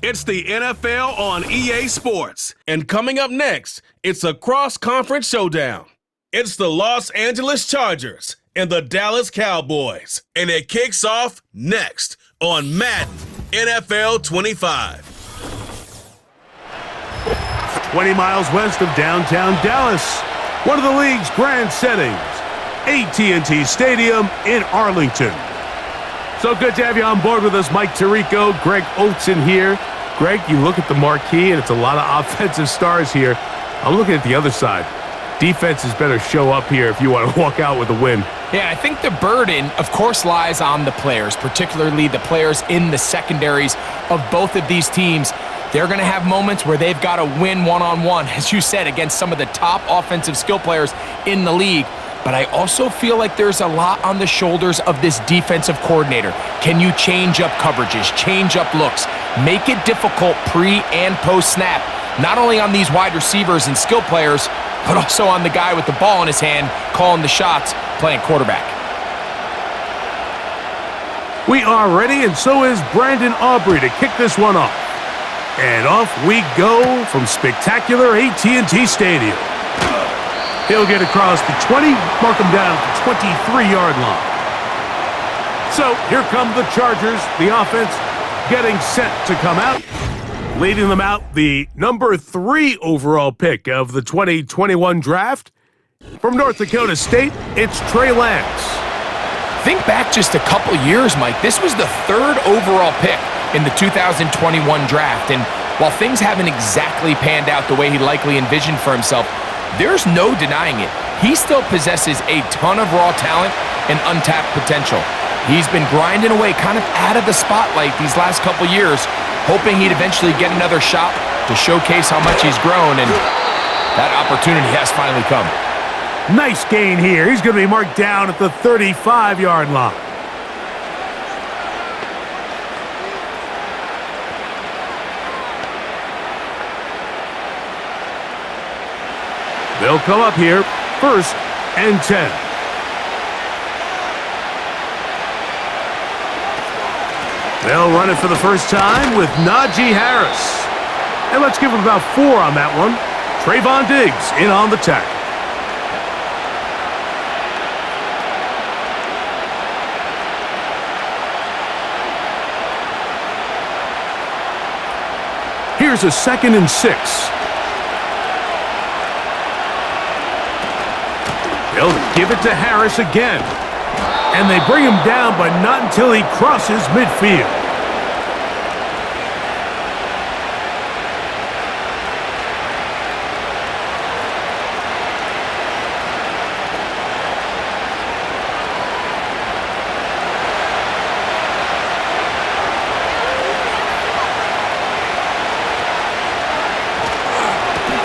It's the NFL on EA Sports. And coming up next, it's a cross-conference showdown. It's the Los Angeles Chargers and the Dallas Cowboys. And it kicks off next on Madden NFL 25. 20 miles west of downtown Dallas, one of the league's grand settings, AT&T Stadium in Arlington. So good to have you on board with us, Mike Tirico, Greg Olson here. Greg, you look at the marquee, and it's a lot of offensive stars here. I'm looking at the other side. Defenses better show up here if you want to walk out with a win. Yeah, I think the burden, of course, lies on the players, particularly the players in the secondaries of both of these teams. They're going to have moments where they've got to win one-on-one, as you said, against some of the top offensive skill players in the league. But I also feel like there's a lot on the shoulders of this defensive coordinator. Can you change up coverages, change up looks, make it difficult pre- and post-snap, not only on these wide receivers and skill players, but also on the guy with the ball in his hand, calling the shots, playing quarterback. We are ready, and so is Brandon Aubrey to kick this one off. And off we go from spectacular AT&T Stadium. He'll get across the 20, mark him down at the 23-yard line. So here come the Chargers, the offense getting set to come out. Leading them out, the number 3 overall pick of the 2021 draft. From North Dakota State, it's Trey Lance. Think back just a couple years, Mike. This was the 3rd overall pick in the 2021 draft. And while things haven't exactly panned out the way he likely envisioned for himself, there's no denying it. He still possesses a ton of raw talent and untapped potential. He's been grinding away kind of out of the spotlight these last couple years, hoping he'd eventually get another shot to showcase how much he's grown, and that opportunity has finally come. Nice gain here. He's going to be marked down at the 35-yard line. They'll come up here, 1st and 10. They'll run it for the first time with Najee Harris. And let's give him about 4 on that one. Trayvon Diggs in on the tackle. Here's a 2nd and 6. They'll give it to Harris again. And they bring him down, but not until he crosses midfield.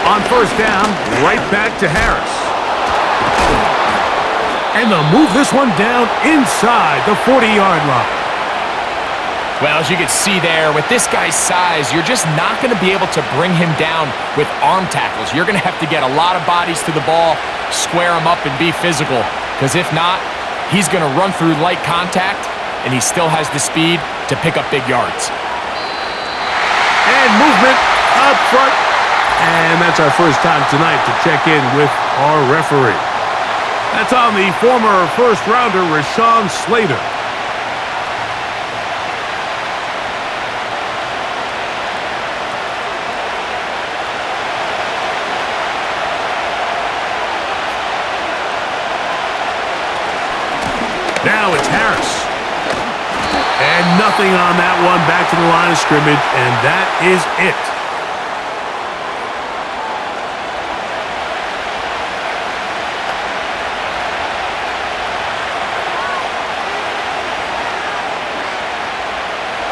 On 1st down, right back to Harris. And they'll move this one down inside the 40-yard line. Well, as you can see there, with this guy's size, you're just not going to be able to bring him down with arm tackles. You're going to have to get a lot of bodies to the ball, square him up, and be physical. Because if not, he's going to run through light contact, and he still has the speed to pick up big yards. And movement up front. And that's our first time tonight to check in with our referee. That's on the former first-rounder, Rashawn Slater. Now it's Harris. And nothing on that one, back to the line of scrimmage, and that is it.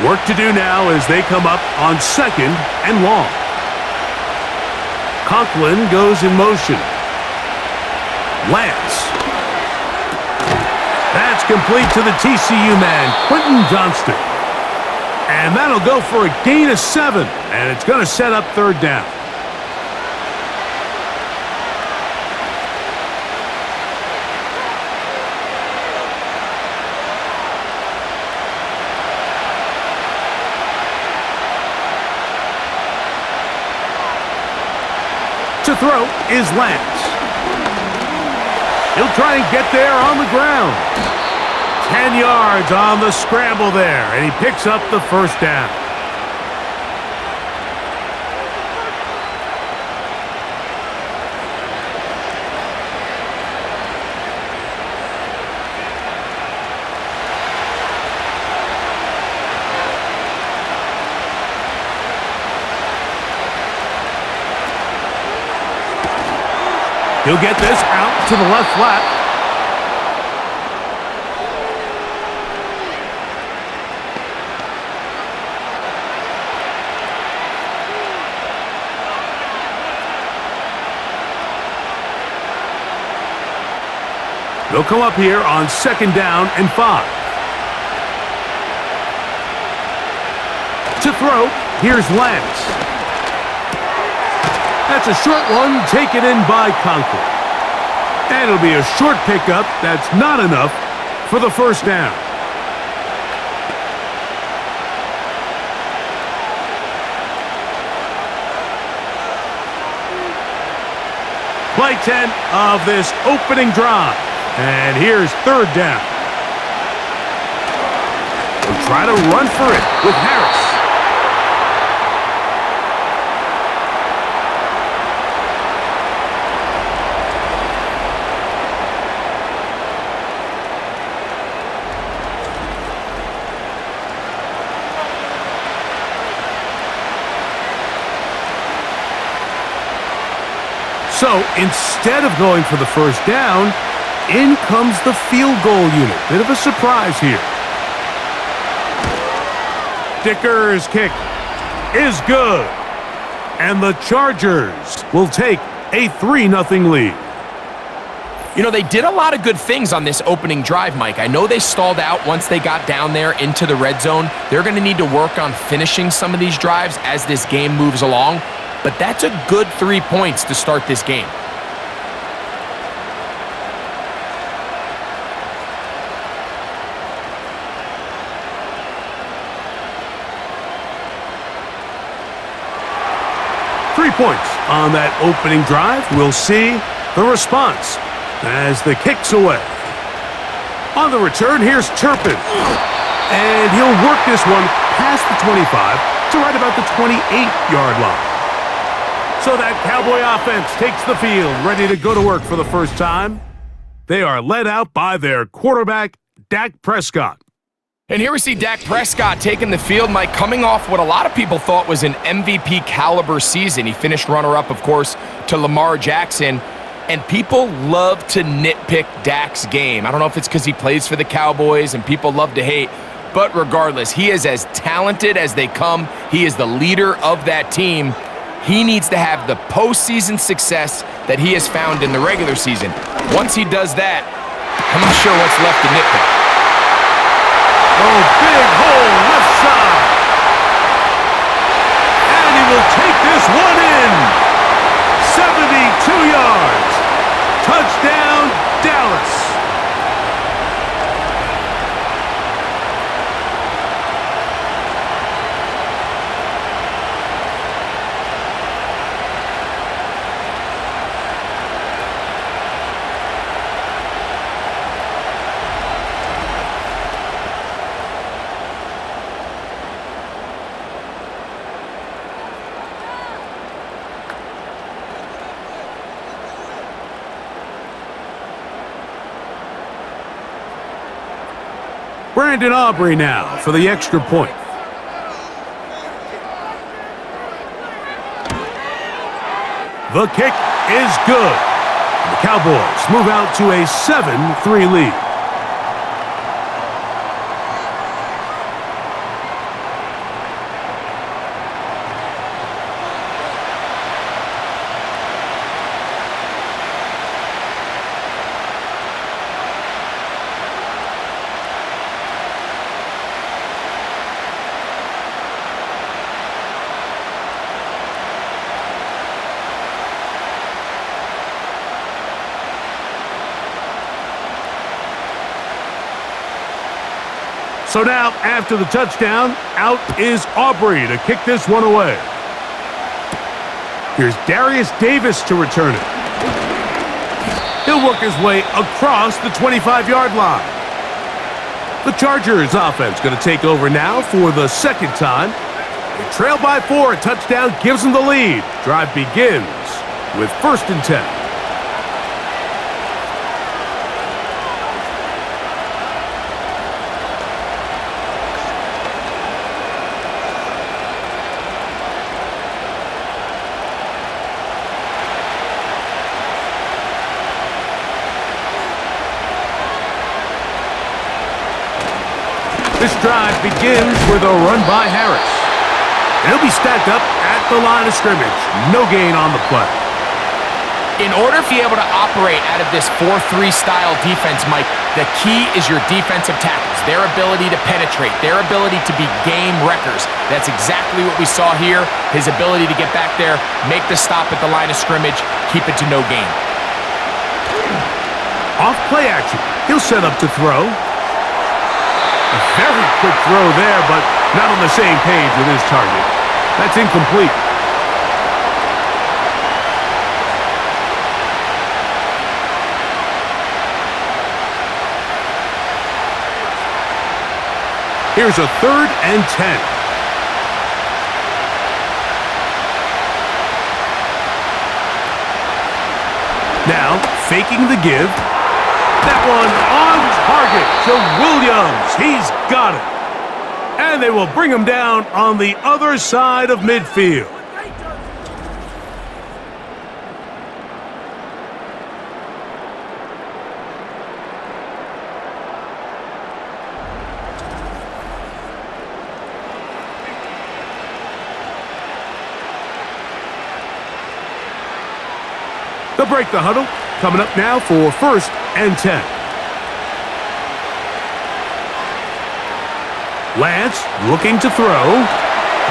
Work to do now as they come up on 2nd and long. Conklin goes in motion. Lance. That's complete to the TCU man, Quentin Johnston. And that'll go for a gain of 7, and it's going to set up 3rd down. To throw is Lance. He'll try and get there on the ground. 10 yards on the scramble there, and he picks up the first down. He'll get this out to the left flat. He'll come up here on 2nd down and 5. To throw, here's Lance. That's a short one taken in by Conklin. And it'll be a short pickup. That's not enough for the first down. Play 10 of this opening drive. And here's 3rd down. We'll try to run for it with Harris. So instead of going for the first down, in comes the field goal unit. Bit of a surprise here. Dicker's kick is good. And the Chargers will take a 3-0 lead. You know, they did a lot of good things on this opening drive, Mike. I know they stalled out once they got down there into the red zone. They're going to need to work on finishing some of these drives as this game moves along. But that's a good 3 points to start this game. Points on that opening drive. We'll see the response as the kick's away. On the return, here's Turpin. And he'll work this one past the 25 to right about the 28-yard line. So that Cowboy offense takes the field, ready to go to work for the first time. They are led out by their quarterback, Dak Prescott. And here we see Dak Prescott taking the field, Mike, coming off what a lot of people thought was an MVP caliber season. He finished runner-up, of course, to Lamar Jackson. And people love to nitpick Dak's game. I don't know if it's because he plays for the Cowboys and people love to hate. But regardless, he is as talented as they come. He is the leader of that team. He needs to have the postseason success that he has found in the regular season. Once he does that, I'm not sure what's left to nitpick. Oh, big hole left side. And he will take this one in. 72 yards. Touchdown, Dallas. Brandon Aubrey now for the extra point. The kick is good. The Cowboys move out to a 7-3 lead. So now, after the touchdown, out is Aubrey to kick this one away. Here's Darius Davis to return it. He'll work his way across the 25-yard line. The Chargers offense going to take over now for the second time. They trail by 4. A touchdown gives them the lead. Drive begins with 1st and 10. This drive begins with a run by Harris. And he'll be stacked up at the line of scrimmage. No gain on the play. In order to be able to operate out of this 4-3 style defense, Mike, the key is your defensive tackles, their ability to penetrate, their ability to be game wreckers. That's exactly what we saw here. His ability to get back there, make the stop at the line of scrimmage, keep it to no gain. Off play action. He'll set up to throw. A very quick throw there, but not on the same page with his target. That's incomplete. Here's a 3rd and 10. Now, faking the give. That one on target to Williams. He's got it. And they will bring him down on the other side of midfield. They'll break the huddle. Coming up now for 1st and 10. Lance looking to throw.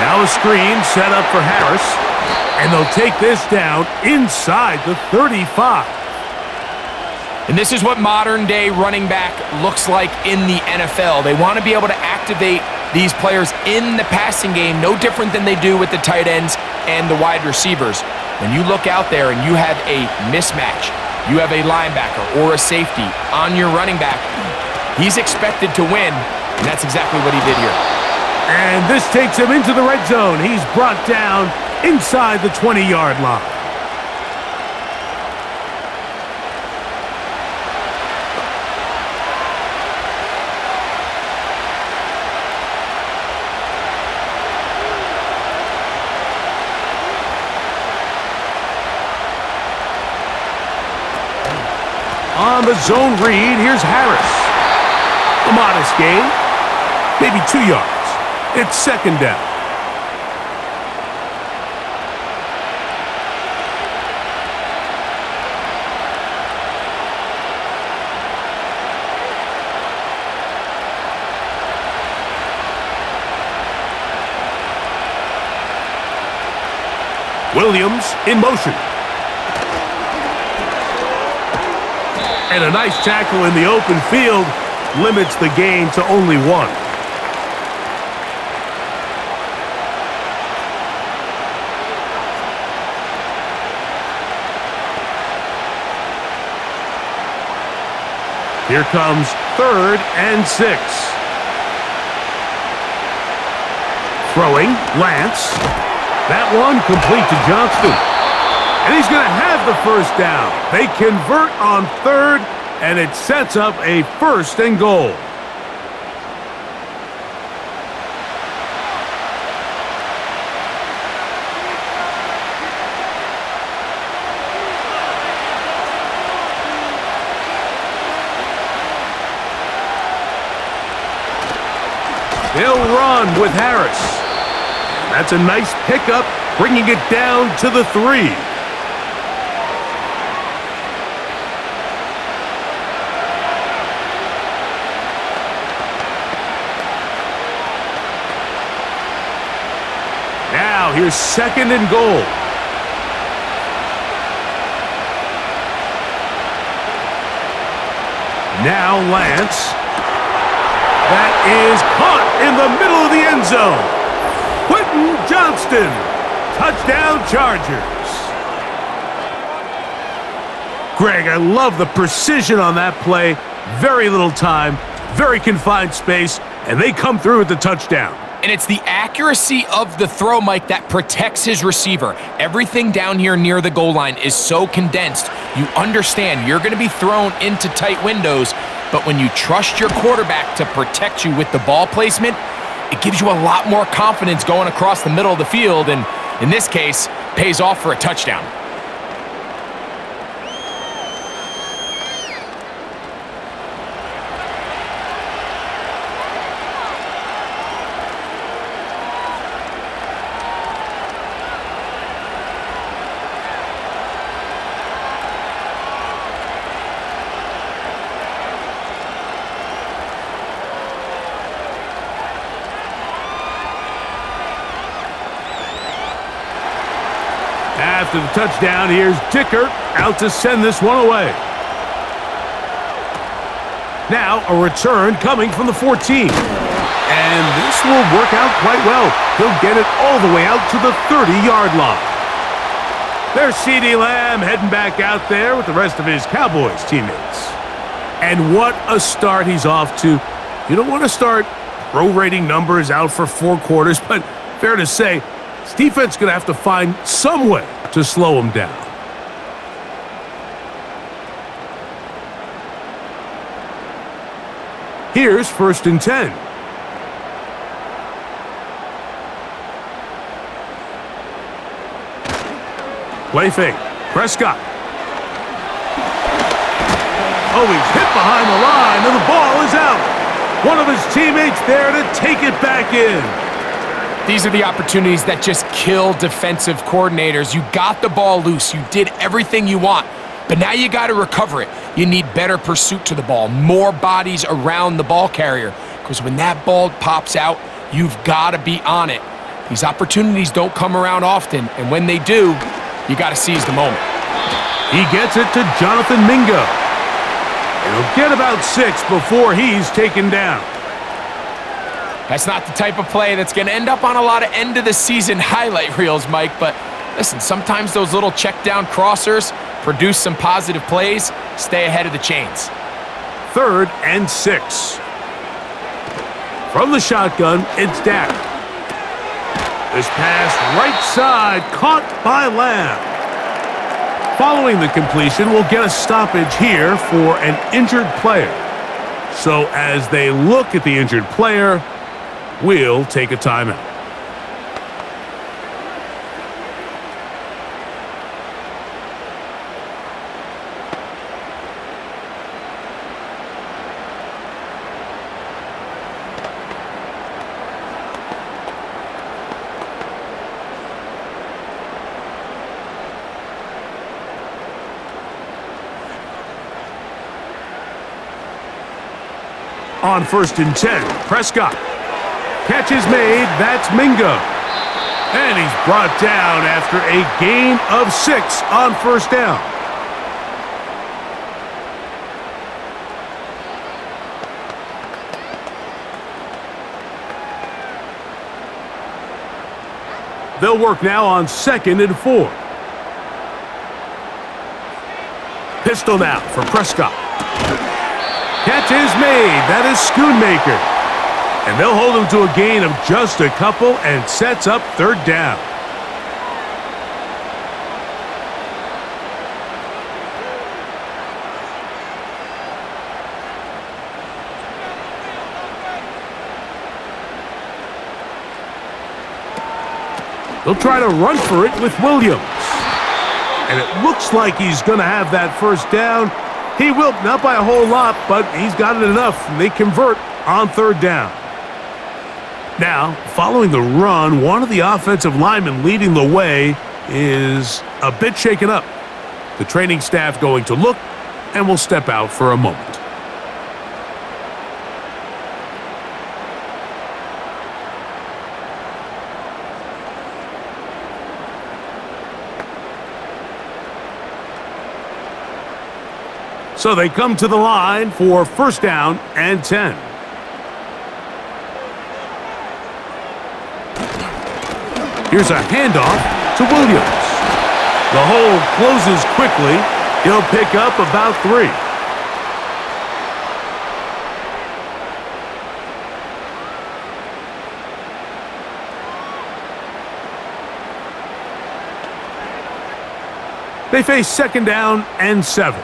Now a screen set up for Harris. And they'll take this down inside the 35. And this is what modern-day running back looks like in the NFL. They want to be able to activate these players in the passing game, no different than they do with the tight ends and the wide receivers. When you look out there and you have a mismatch, you have a linebacker or a safety on your running back, he's expected to win, and that's exactly what he did here. And this takes him into the red zone. He's brought down inside the 20-yard line. On the zone read, here's Harris. A modest gain, maybe 2 yards. It's 2nd down. Williams in motion. And a nice tackle in the open field limits the gain to only 1. Here comes 3rd and 6. Throwing, Lance. That one complete to Johnston. And he's going to have the 1st down. They convert on 3rd, and it sets up a 1st and goal. They'll run with Harris. That's a nice pickup, bringing it down to the 3. Now here's 2nd and goal. Now Lance. That is caught in the middle of the end zone. Quentin Johnston. Touchdown Chargers. Greg, I love the precision on that play. Very little time, very confined space, and they come through with the touchdown. And it's the accuracy of the throw, Mike, that protects his receiver. Everything down here near the goal line is so condensed. You understand you're going to be thrown into tight windows, but when you trust your quarterback to protect you with the ball placement, it gives you a lot more confidence going across the middle of the field, and in this case, pays off for a touchdown. After the touchdown, here's Dicker out to send this one away. Now a return coming from the 14. And this will work out quite well. He'll get it all the way out to the 30-yard line. There's CeeDee Lamb heading back out there with the rest of his Cowboys teammates. And what a start he's off to. You don't want to start prorating numbers out for 4 quarters, but fair to say, this defense is going to have to find some way to slow him down. Here's 1st and 10. Play fake. Prescott. Oh, he's hit behind the line, and the ball is out. One of his teammates there to take it back in. These are the opportunities that just kill defensive coordinators. You got the ball loose. You did everything you want, but now you got to recover it. You need better pursuit to the ball, more bodies around the ball carrier, because when that ball pops out, you've got to be on it. These opportunities don't come around often, and when they do, you got to seize the moment. He gets it to Jonathan Mingo. He'll get about 6 before he's taken down. That's not the type of play that's going to end up on a lot of end-of-the-season highlight reels, Mike, but listen, sometimes those little check-down crossers produce some positive plays. Stay ahead of the chains. 3rd and 6. From the shotgun, it's Dak. This pass right side, caught by Lamb. Following the completion, we'll get a stoppage here for an injured player. So as they look at the injured player, we'll take a timeout. On 1st and 10, Prescott. Catch is made, that's Mingo. And he's brought down after a gain of 6 on 1st down. They'll work now on 2nd and 4. Pistol now for Prescott. Catch is made. That is Schoonmaker. And they'll hold him to a gain of just a couple and sets up 3rd down. They'll try to run for it with Williams. And it looks like he's going to have that 1st down. He will, not by a whole lot, but he's got it enough, and they convert on 3rd down. Now, following the run, one of the offensive linemen leading the way is a bit shaken up. The training staff going to look, and will step out for a moment. So they come to the line for 1st down and 10. Here's a handoff to Williams. The hole closes quickly, He'll pick up about 3. They face 2nd down and 7.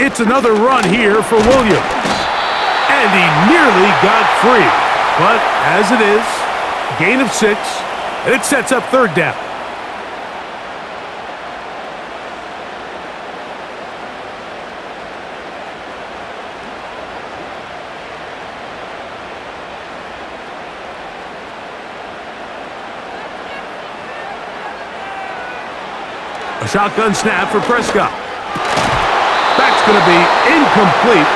It's another run here for Williams. And he nearly got free. But as it is, gain of 6, and it sets up 3rd down. A shotgun snap for Prescott. That's going to be incomplete,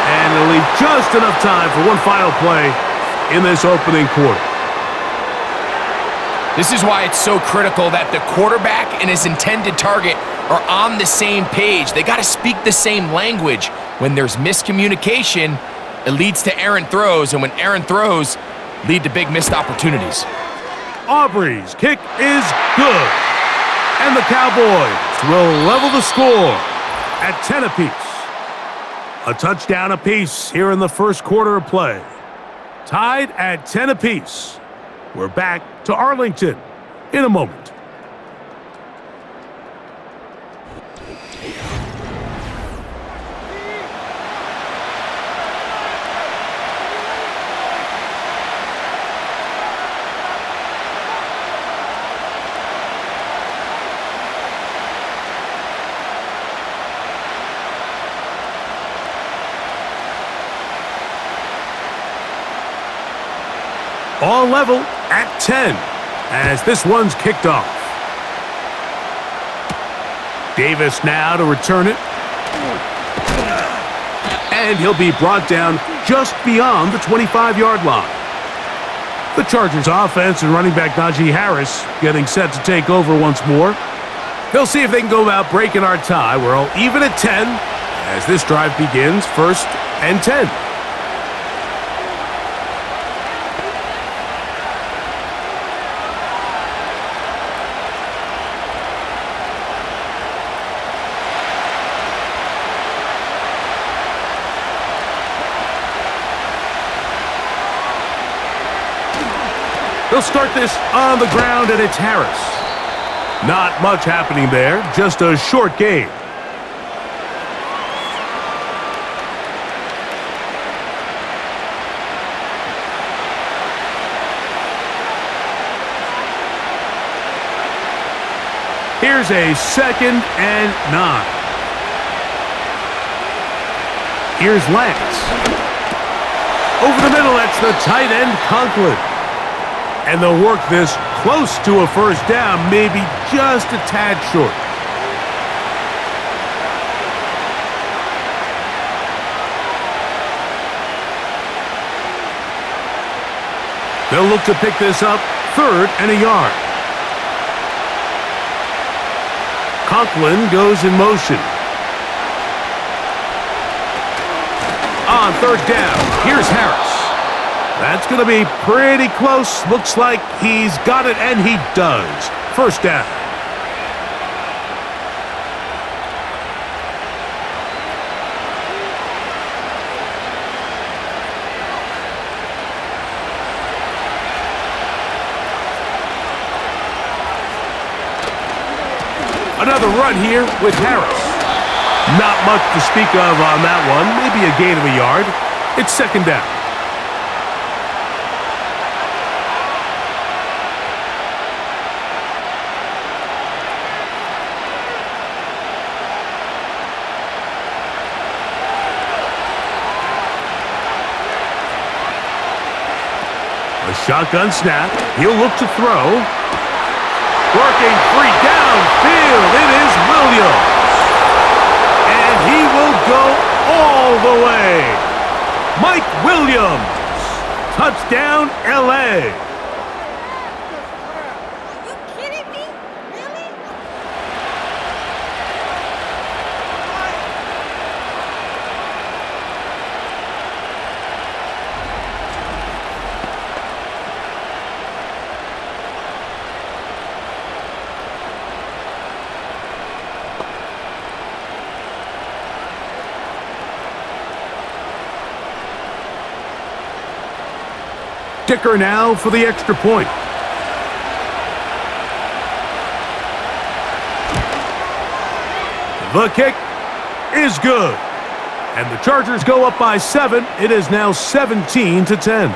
and it'll leave just enough time for one final play in this opening quarter. This is why it's so critical that the quarterback and his intended target are on the same page. They got to speak the same language. When there's miscommunication, it leads to errant throws, and when errant throws lead to big missed opportunities. Aubrey's kick is good. And the Cowboys will level the score at 10 apiece. A touchdown apiece here in the first quarter of play. Tied at 10 apiece. We're back to Arlington in a moment. All level at 10 as this one's kicked off. Davis now to return it. And he'll be brought down just beyond the 25-yard line. The Chargers offense and running back Najee Harris getting set to take over once more. They'll see if they can go about breaking our tie. We're all even at 10 as this drive begins, 1st and 10. They'll start this on the ground, and it's Harris. Not much happening there, just a short gain. Here's a 2nd and 9. Here's Lance. Over the middle, that's the tight end, Conklin. And they'll work this close to a 1st down, maybe just a tad short. They'll look to pick this up, 3rd and a yard. Conklin goes in motion. On 3rd down, here's Harris. That's going to be pretty close. Looks like he's got it, and he does. 1st down. Another run here with Harris. Not much to speak of on that one. Maybe a gain of a yard. It's 2nd down. A shotgun snap. He'll look to throw. Working free downfield. It is Williams. And he will go all the way. Mike Williams. Touchdown, LA. Are you kidding me? Really? Dicker now for the extra point. The kick is good. And the Chargers go up by 7. It is now 17-10.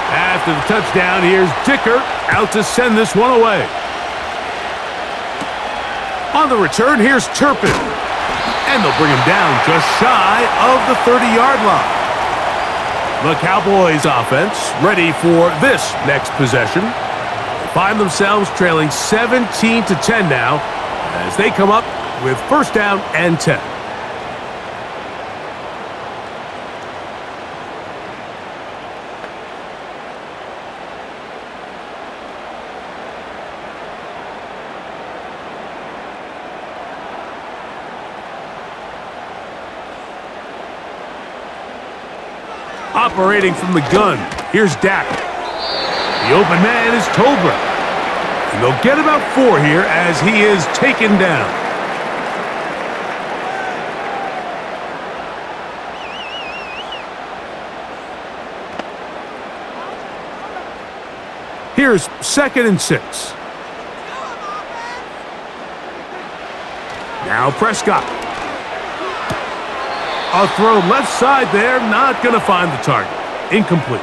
After the touchdown, here's Dicker out to send this one away. On the return, here's Turpin. And they'll bring him down just shy of the 30-yard line. The Cowboys offense ready for this next possession. They find themselves trailing 17-10 now as they come up with first down and 10. Operating from the gun, here's Dak. The open man is Tolbert. And they'll get about 4 here as he is taken down. Here's 2nd and 6. Now Prescott. A throw left side there, not going to find the target. Incomplete.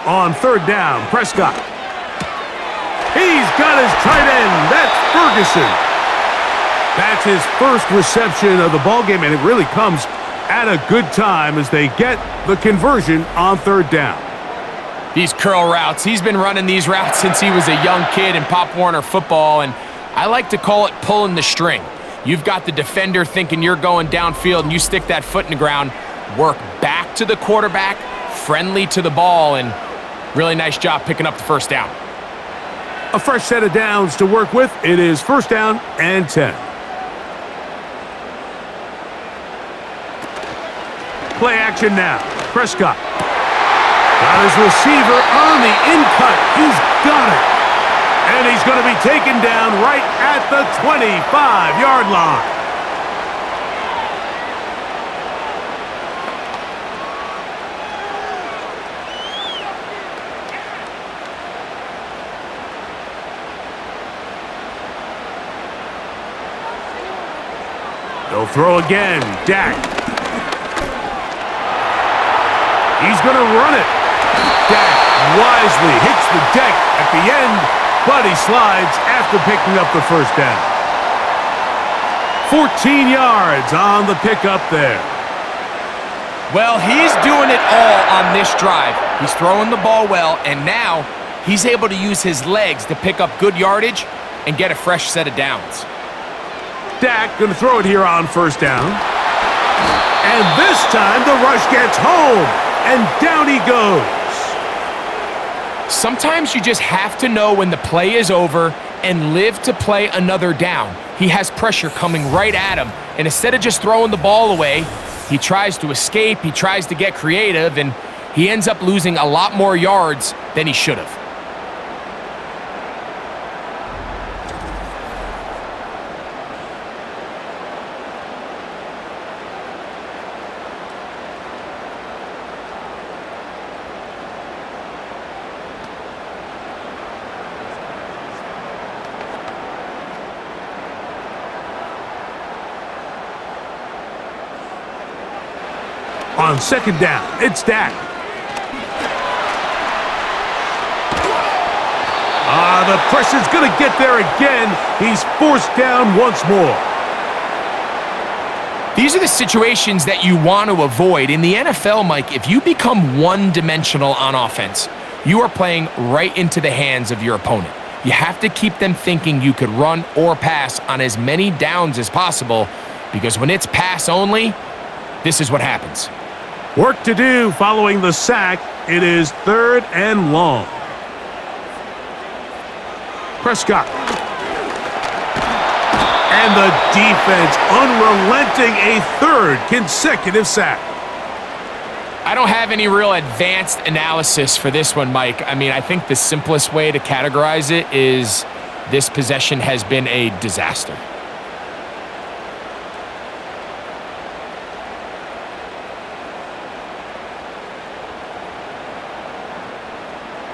On 3rd down, Prescott. He's got his tight end. That's Ferguson. That's his first reception of the ballgame, and it really comes at a good time as they get the conversion on 3rd down. These curl routes, he's been running these routes since he was a young kid in Pop Warner football, and I like to call it pulling the string. You've got the defender thinking you're going downfield, and you stick that foot in the ground, work back to the quarterback, friendly to the ball, and really nice job picking up the first down. A fresh set of downs to work with. It is first down and 10. Play action now. Prescott. Got his receiver on the in-cut. He's got it. And he's going to be taken down right at the 25-yard line. They'll throw again. Dak. He's going to run it. Dak wisely hits the deck at the end, but he slides after picking up the first down. 14 yards on the pickup there. Well, he's doing it all on this drive. He's throwing the ball well, and now he's able to use his legs to pick up good yardage and get a fresh set of downs. Dak going to throw it here on first down. And this time the rush gets home. And down he goes. Sometimes you just have to know when the play is over and live to play another down. He has pressure coming right at him, and instead of just throwing the ball away, he tries to escape, he tries to get creative, and he ends up losing a lot more yards than he should have. On 2nd down, it's Dak. The pressure's going to get there again. He's forced down once more. These are the situations that you want to avoid. In the NFL, Mike, if you become one-dimensional on offense, you are playing right into the hands of your opponent. You have to keep them thinking you could run or pass on as many downs as possible, because when it's pass only, this is what happens. Work to do following the sack. It is 3rd and long. Prescott. And the defense unrelenting, a 3rd consecutive sack. I don't have any real advanced analysis for this one, Mike. I mean, I think the simplest way to categorize it is this possession has been a disaster.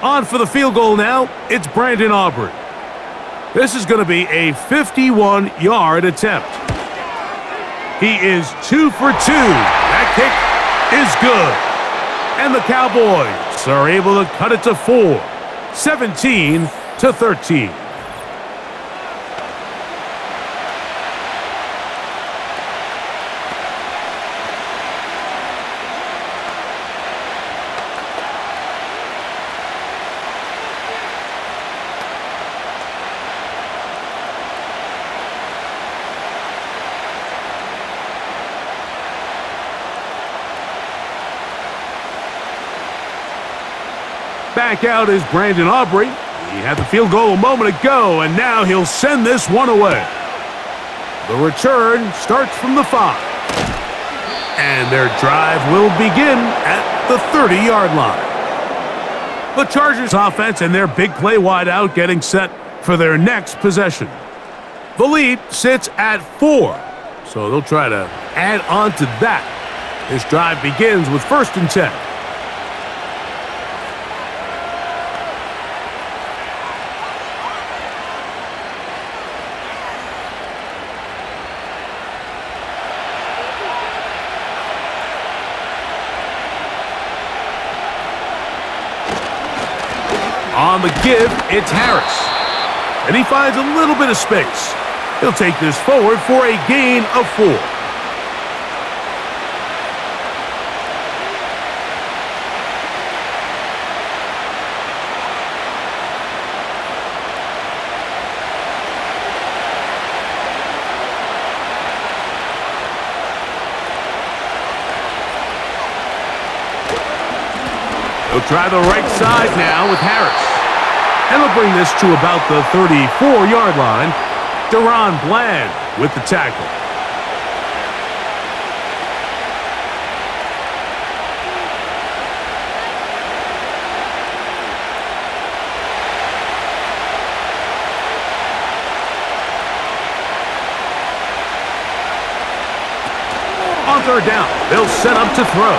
On for the field goal now, it's Brandon Aubrey. This is going to be a 51-yard attempt. He is 2 for 2. That kick is good. And the Cowboys are able to cut it to 4, 17-13. Back out is Brandon Aubrey. He had the field goal a moment ago, and now he'll send this one away. The return starts from the 5. And their drive will begin at the 30-yard line. The Chargers offense and their big play wideout getting set for their next possession. The lead sits at 4, so they'll try to add on to that. This drive begins with 1st and 10. On the give, it's Harris. And he finds a little bit of space. He'll take this forward for a gain of 4. They'll try the right side now with Harris. And they'll bring this to about the 34-yard line. Deron Bland with the tackle. On 3rd down, they'll set up to throw.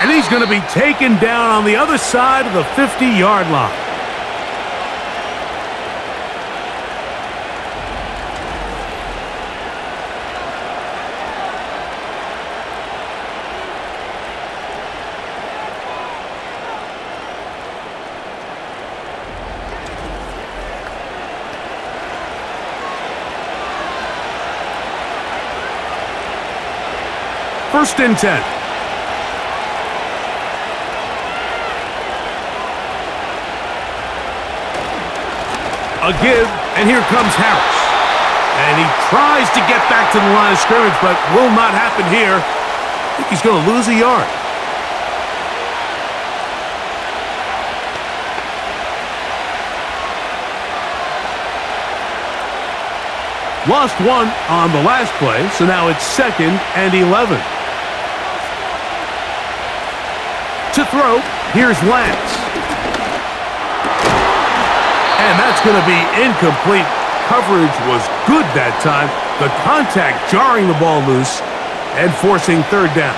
And he's going to be taken down on the other side of the 50-yard line. First and 10. A give, and here comes Harris. And he tries to get back to the line of scrimmage, but will not happen here. I think he's going to lose a yard. Lost 1 on the last play, so now it's 2nd and 11. To throw, here's Lance. And that's going to be incomplete. Coverage was good that time. The contact jarring the ball loose and forcing 3rd down.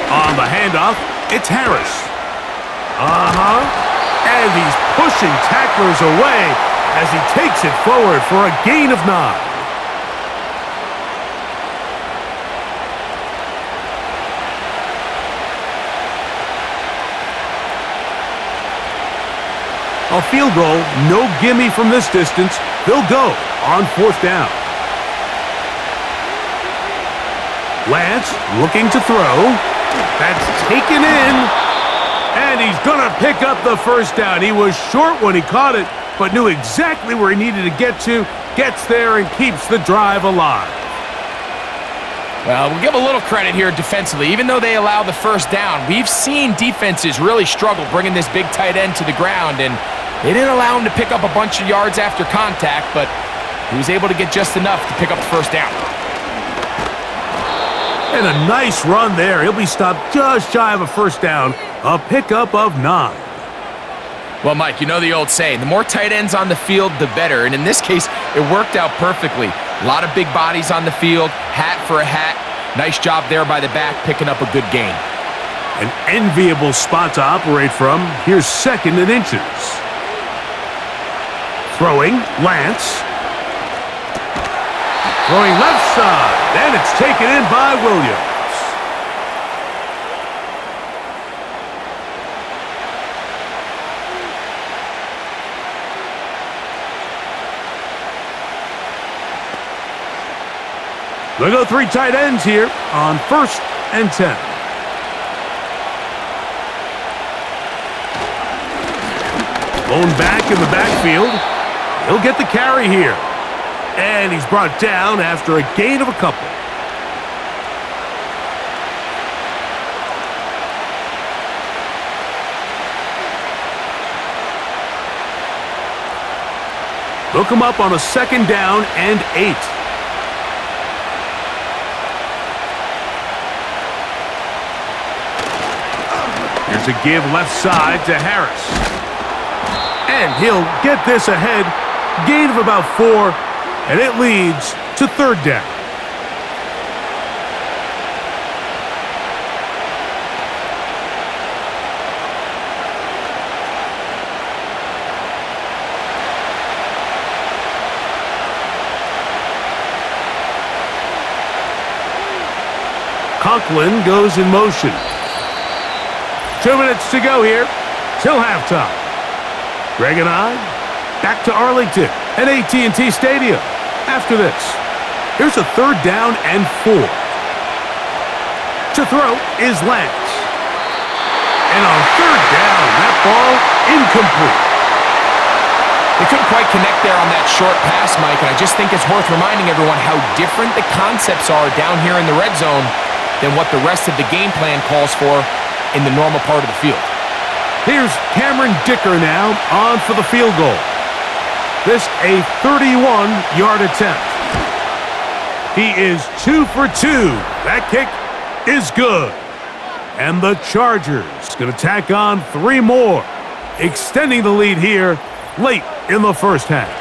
On the handoff, it's Harris. And he's pushing tacklers away as he takes it forward for a gain of 9. A field goal, no gimme from this distance. They'll go on 4th down. Lance looking to throw. That's taken in. And he's going to pick up the first down. He was short when he caught it, but knew exactly where he needed to get to. Gets there and keeps the drive alive. Well, we'll give a little credit here defensively. Even though they allow the first down, we've seen defenses really struggle bringing this big tight end to the ground, and they didn't allow him to pick up a bunch of yards after contact, but he was able to get just enough to pick up the first down. And a nice run there. He'll be stopped just shy of a first down. A pickup of 9. Well, Mike, you know the old saying, the more tight ends on the field, the better. And in this case, it worked out perfectly. A lot of big bodies on the field, hat for a hat. Nice job there by the back, picking up a good gain. An enviable spot to operate from. Here's 2nd and inches. Throwing, Lance. Throwing left side, and it's taken in by Williams. They'll go 3 tight ends here on 1st and 10. Blown back in the backfield. He'll get the carry here. And he's brought down after a gain of a couple. They'll come up on a 2nd down and 8. Here's a give left side to Harris. And he'll get this ahead. Gain of about 4. And it leads to 3rd down. Conklin goes in motion. 2 minutes to go here till halftime. Greg and I back to Arlington at AT&T Stadium. After this, here's a 3rd down and 4. To throw is Lance. And on 3rd down, that ball incomplete. They couldn't quite connect there on that short pass, Mike, and I just think it's worth reminding everyone how different the concepts are down here in the red zone than what the rest of the game plan calls for in the normal part of the field. Here's Cameron Dicker now on for the field goal. This a 31-yard attempt. He is 2 for 2. That kick is good. And the Chargers going to tack on 3 more, extending the lead here late in the first half.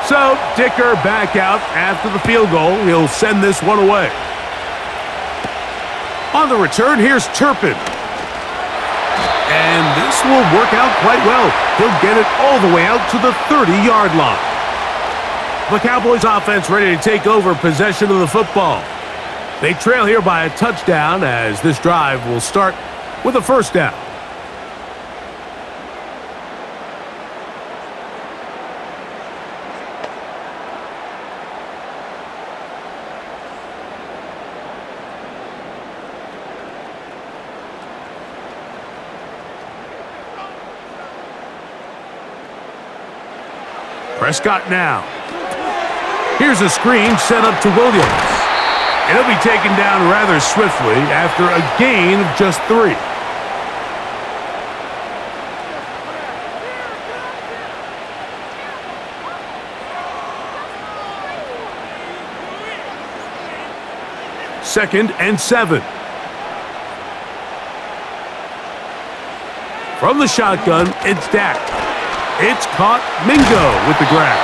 So, Dicker back out after the field goal. He'll send this one away. On the return, here's Turpin. And this will work out quite well. He'll get it all the way out to the 30-yard line. The Cowboys offense ready to take over possession of the football. They trail here by a touchdown as this drive will start with a first down. Prescott now. Here's a screen set up to Williams. And he'll be taken down rather swiftly after a gain of just 3. Second and 7. From the shotgun, it's Dak. It's caught. Mingo with the grab.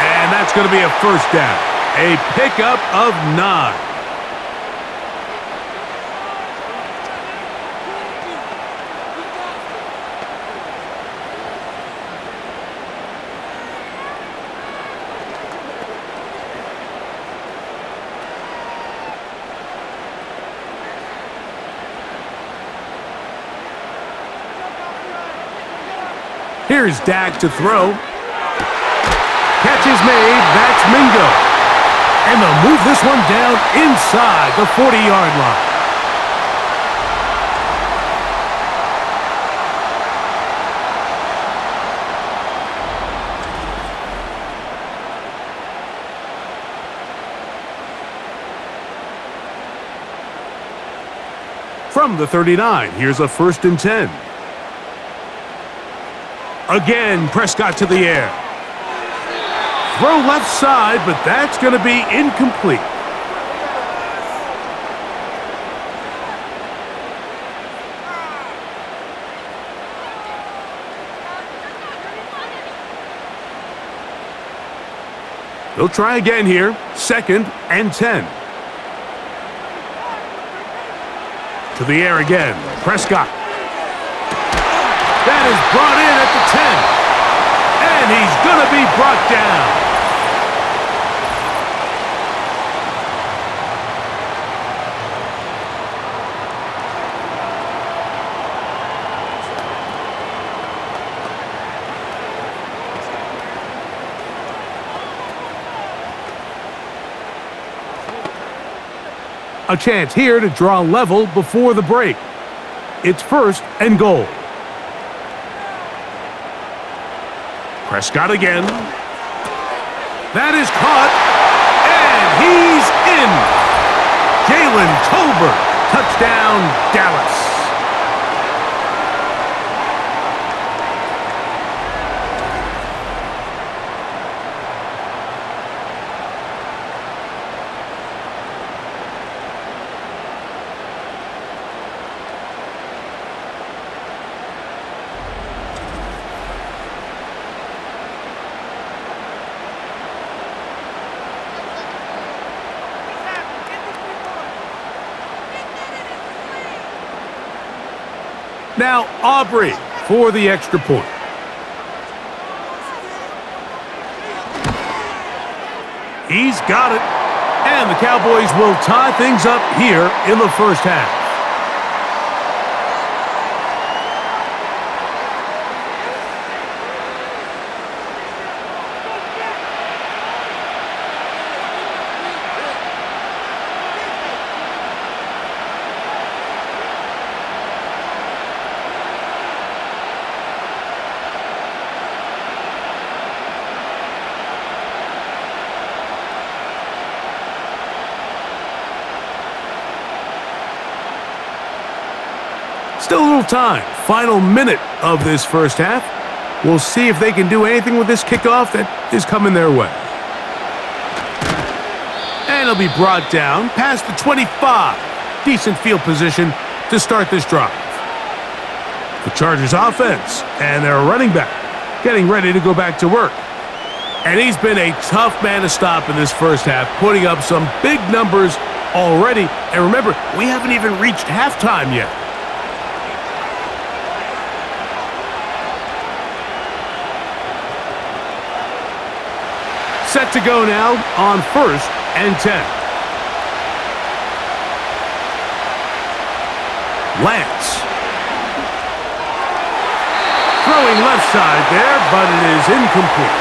And that's going to be a first down. A pickup of 9. Here's Dak to throw. Catch is made. That's Mingo. And they'll move this one down inside the 40-yard line. From the 39, here's a 1st and 10. Again, Prescott to the air. Throw left side, but that's going to be incomplete. They'll try again here. 2nd and 10. To the air again. Prescott. That is brought in at the 10. And he's going to be brought down. A chance here to draw level before the break. It's 1st and goal. Prescott again. That is caught, and he's in. Jalen Tolbert, touchdown, Dallas. Now Aubrey for the extra point. He's got it. And the Cowboys will tie things up here in the first half. Still a little time. Final minute of this first half. We'll see if they can do anything with this kickoff that is coming their way. And it'll be brought down past the 25. Decent field position to start this drive. The Chargers offense and their running back getting ready to go back to work. And he's been a tough man to stop in this first half, putting up some big numbers already. And remember, we haven't even reached halftime yet. Set to go now on 1st and 10. Lance. Throwing left side there, but it is incomplete.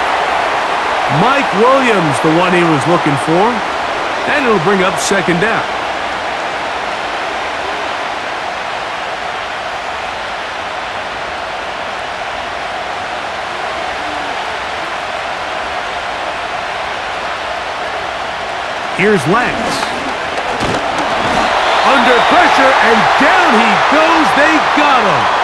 Mike Williams, the one he was looking for, and it'll bring up 2nd down. Here's Lance. Under pressure, and down he goes. They got him.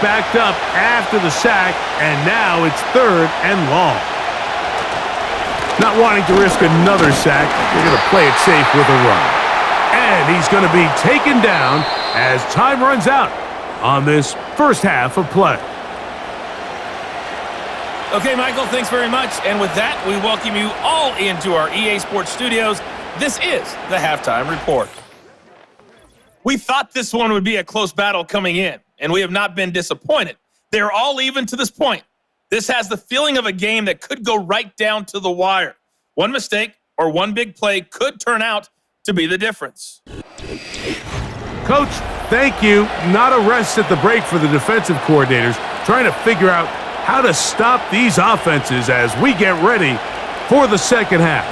backed up after the sack, and now it's 3rd and long. Not wanting to risk another sack, they're going to play it safe with a run. And he's going to be taken down as time runs out on this first half of play. Okay, Michael, thanks very much. And with that, we welcome you all into our EA Sports studios. This is the Halftime Report. We thought this one would be a close battle coming in, and we have not been disappointed. They're all even to this point. This has the feeling of a game that could go right down to the wire. One mistake or one big play could turn out to be the difference. Coach, thank you. Not a rest at the break for the defensive coordinators, trying to figure out how to stop these offenses as we get ready for the second half.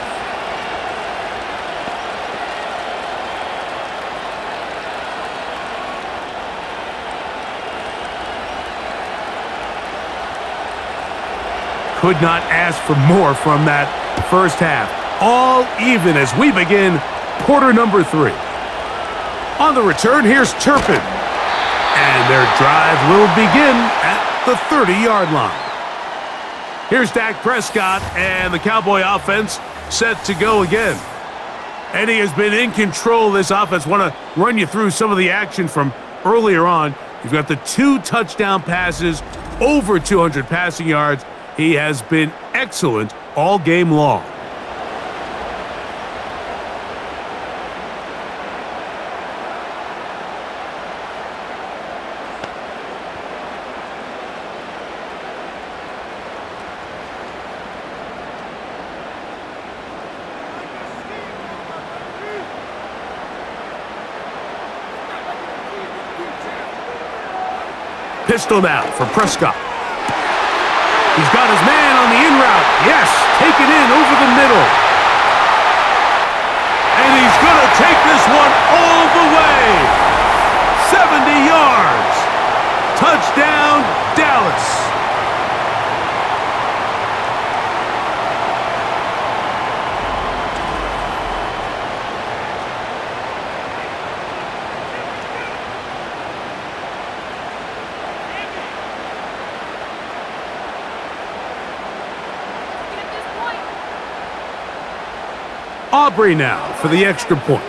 Could not ask for more from that first half. All even as we begin quarter number 3. On the return, here's Turpin. And their drive will begin at the 30-yard line. Here's Dak Prescott and the Cowboy offense set to go again. And he has been in control of this offense. Want to run you through some of the action from earlier on. You've got the 2 touchdown passes, over 200 passing yards. He has been excellent all game long. Pistol now for Prescott. He's got his man on the in route. Yes, taken in over the middle. And he's going to take this one all the way. 70 yards. Touchdown, Dallas. Aubrey now for the extra point.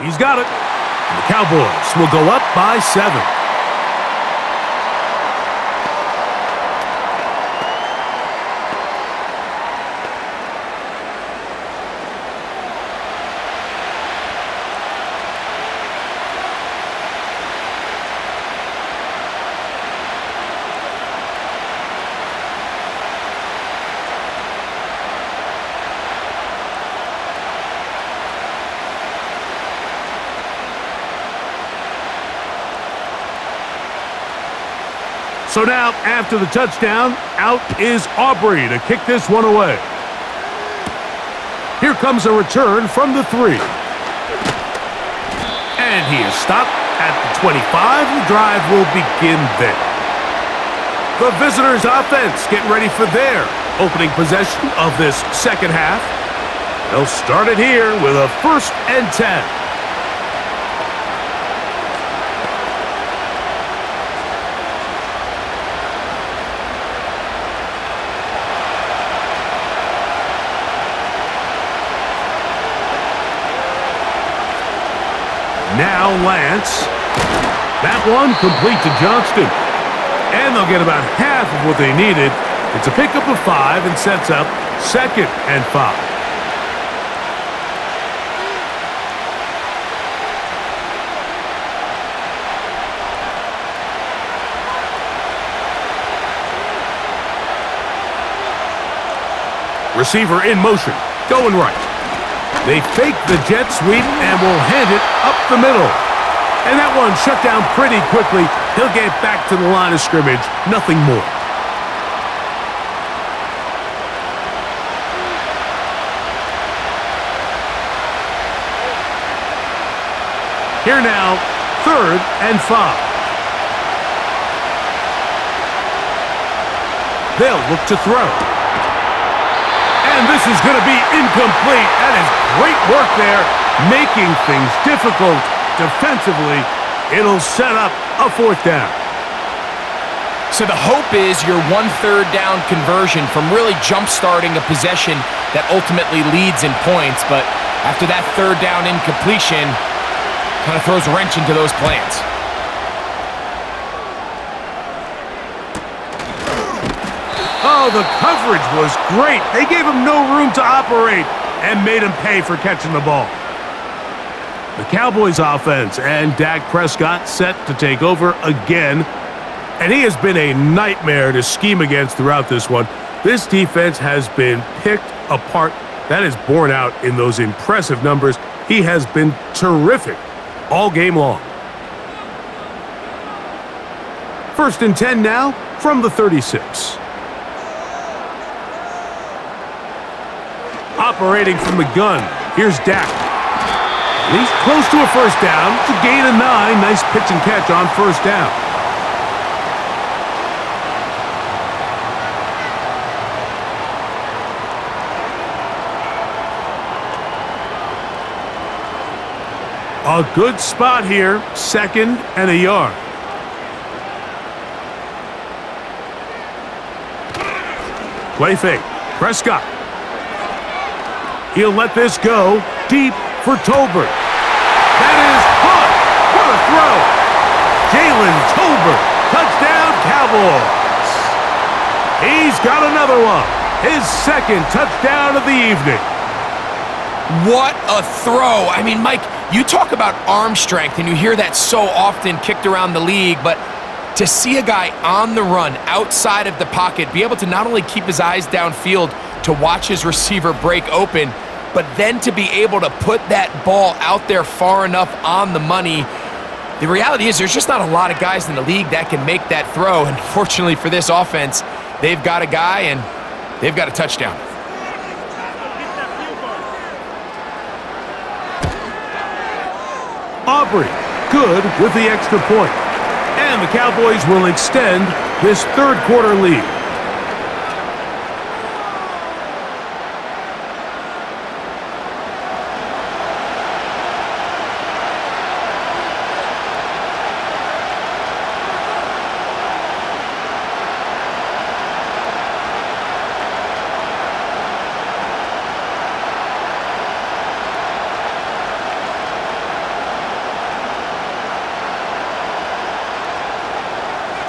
He's got it. And the Cowboys will go up by 7. So now, after the touchdown, out is Aubrey to kick this one away. Here comes a return from the 3. And he is stopped at the 25. The drive will begin there. The visitors' offense getting ready for their opening possession of this second half. They'll start it here with a 1st and 10. Now Lance. That one complete to Johnston. And they'll get about half of what they needed. It's a pickup of 5 and sets up 2nd and 5. Receiver in motion, going right. They fake the jet sweep and will hand it up the middle. And that one shut down pretty quickly. He'll get back to the line of scrimmage, nothing more. Here now, 3rd and 5. They'll look to throw. And this is going to be incomplete. That is great work there making things difficult defensively. It'll set up a 4th down. So the hope is your 1/3 down conversion from really jump-starting a possession that ultimately leads in points, but after that 3rd down incompletion, kind of throws a wrench into those plans. Oh, the coverage was great. They gave him no room to operate and made him pay for catching the ball. The Cowboys offense and Dak Prescott set to take over again. And he has been a nightmare to scheme against throughout this one. This defense has been picked apart. That is borne out in those impressive numbers. He has been terrific all game long. 1st and 10 now from the 36. Operating from the gun, here's Dak. He's close to a 1st down to gain a 9. Nice pitch and catch on 1st down. A good spot here, 2nd and a yard. Play fake, Prescott. He'll let this go deep for Tolbert. That is caught. What a throw. Jalen Tolbert, touchdown Cowboys. He's got another one. His 2nd touchdown of the evening. What a throw. I mean, Mike, you talk about arm strength, and you hear that so often kicked around the league, but to see a guy on the run outside of the pocket be able to not only keep his eyes downfield to watch his receiver break open, but then to be able to put that ball out there far enough on the money. The reality is there's just not a lot of guys in the league that can make that throw, and fortunately for this offense, they've got a guy and they've got a touchdown. Aubrey, good with the extra point. And the Cowboys will extend this 3rd quarter lead.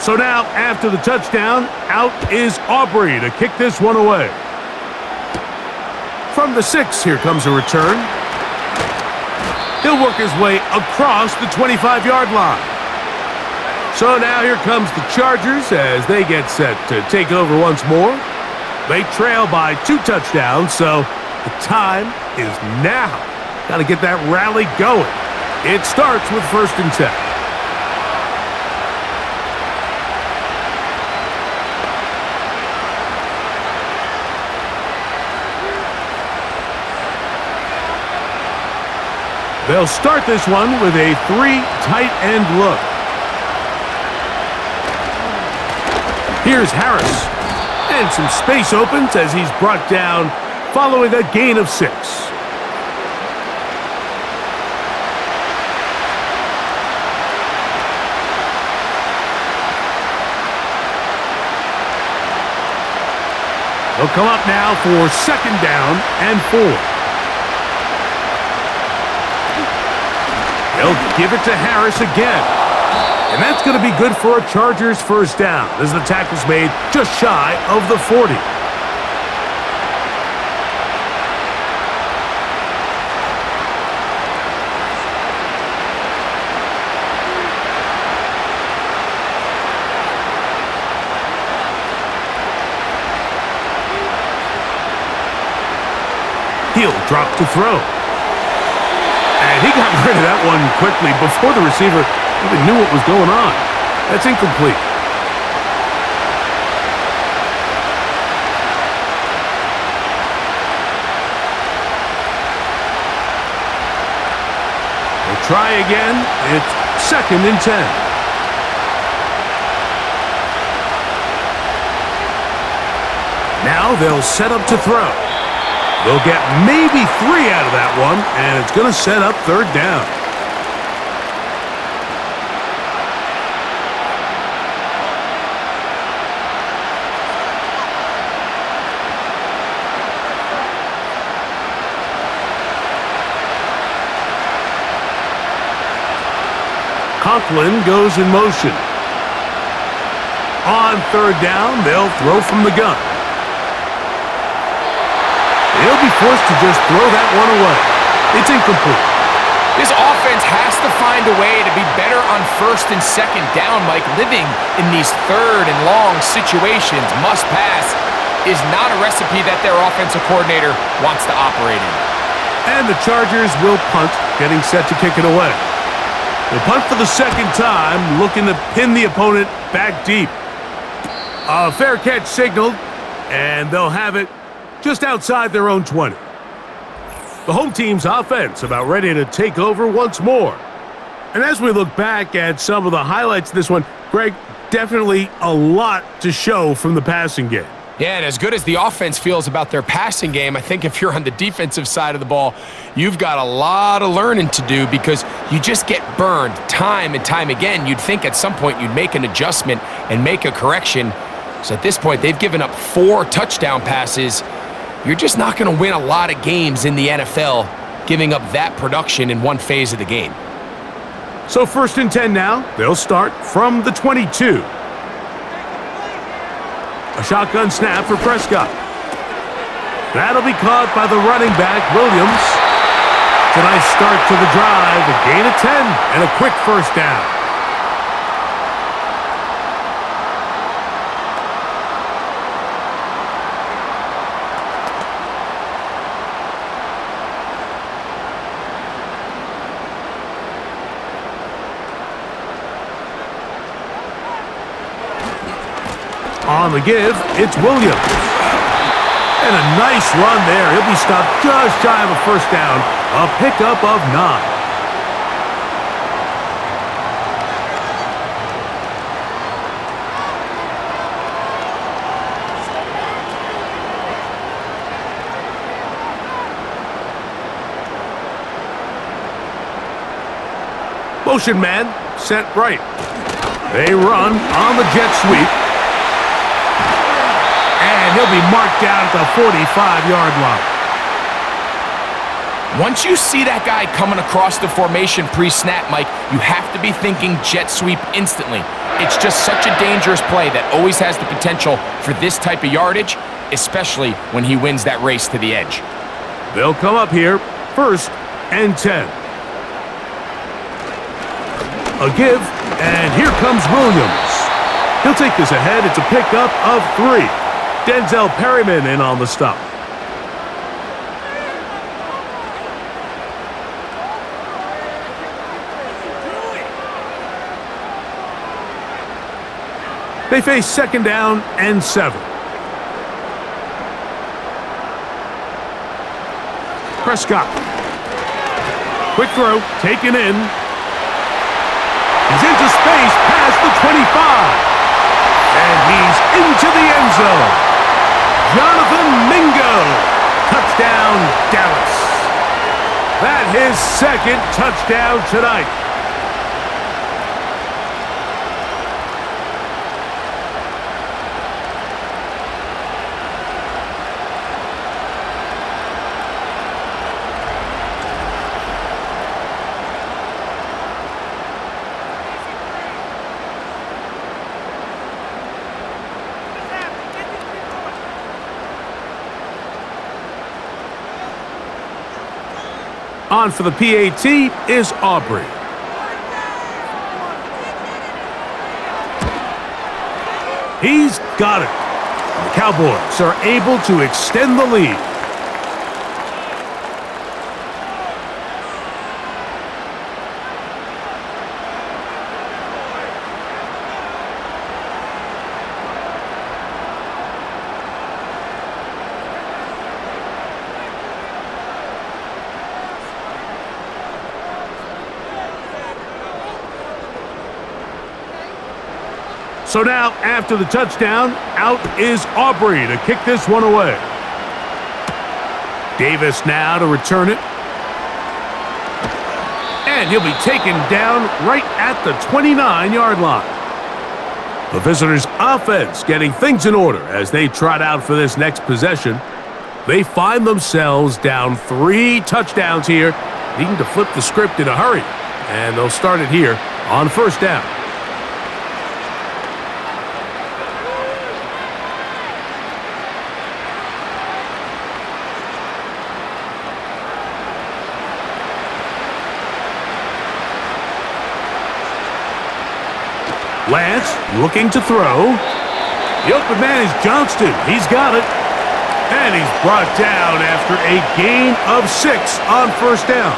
So now, after the touchdown, out is Aubrey to kick this one away. From the 6, here comes a return. He'll work his way across the 25-yard line. So now here comes the Chargers as they get set to take over once more. They trail by 2 touchdowns, so the time is now. Got to get that rally going. It starts with 1st and 10. They'll start this one with a 3 tight end look. Here's Harris. And some space opens as he's brought down following a gain of 6. They'll come up now for 2nd down and 4. They'll give it to Harris again. And that's going to be good for a Chargers 1st down as the tackle's made just shy of the 40. He'll drop to throw. And he got rid of that one quickly before the receiver even knew what was going on. That's incomplete. They'll try again. It's 2nd and 10. Now they'll set up to throw. They'll get maybe 3 out of that one, and it's going to set up third down. Conklin goes in motion. On third down, they'll throw from the gun. He'll be forced to just throw that one away. It's incomplete. This offense has to find a way to be better on first and second down, Mike. Living in these third and long situations, must pass, is not a recipe that their offensive coordinator wants to operate in. And the Chargers will punt, getting set to kick it away. They punt for the second time, looking to pin the opponent back deep. A fair catch signaled, and they'll have it just outside their own 20. The home team's offense about ready to take over once more. And as we look back at some of the highlights of this one, Greg, definitely a lot to show from the passing game. Yeah, and as good as the offense feels about their passing game, I think if you're on the defensive side of the ball, you've got a lot of learning to do because you just get burned time and time again. You'd think at some point you'd make an adjustment and make a correction. So at this point, they've given up 4 touchdown passes. You're just not going to win a lot of games in the NFL giving up that production in one phase of the game. So 1st and 10 now. They'll start from the 22. A shotgun snap for Prescott. That'll be caught by the running back, Williams. It's a nice start to the drive, a gain of 10, and a quick first down. On the give, it's Williams. And a nice run there. He'll be stopped just shy of a first down. A pickup of 9. Motion man, set right. They run on the jet sweep. And he'll be marked down at the 45-yard line. Once you see that guy coming across the formation pre-snap, Mike, you have to be thinking jet sweep instantly. It's just such a dangerous play that always has the potential for this type of yardage, especially when he wins that race to the edge. They'll come up here, 1st and 10. A give, and here comes Williams. He'll take this ahead. It's a pickup of 3. Denzel Perryman in on the stop. They face 2nd down and 7. Prescott. Quick throw, taken in. He's into space past the 25. And he's into the end zone. Jonathan Mingo. Touchdown, Dallas. That's his 2nd touchdown tonight. On for the PAT is Aubrey. He's got it. The Cowboys are able to extend the lead. So now, after the touchdown, out is Aubrey to kick this one away. Davis now to return it. And he'll be taken down right at the 29-yard line. The visitors' offense getting things in order as they trot out for this next possession. They find themselves down 3 touchdowns here, needing to flip the script in a hurry. And they'll start it here on first down. Lance looking to throw. The open man is Johnston. He's got it. And he's brought down after a gain of 6 on first down.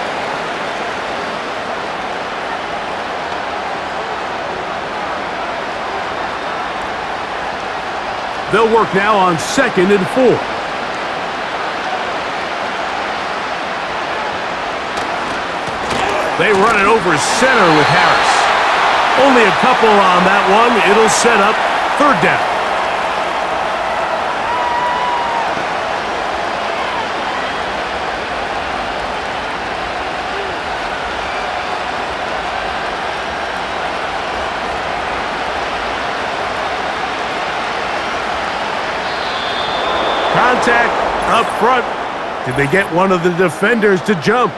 They'll work now on 2nd and 4. They run it over center with Harris. Only a couple on that one. It'll set up 3rd down. Contact up front. Did they get one of the defenders to jump?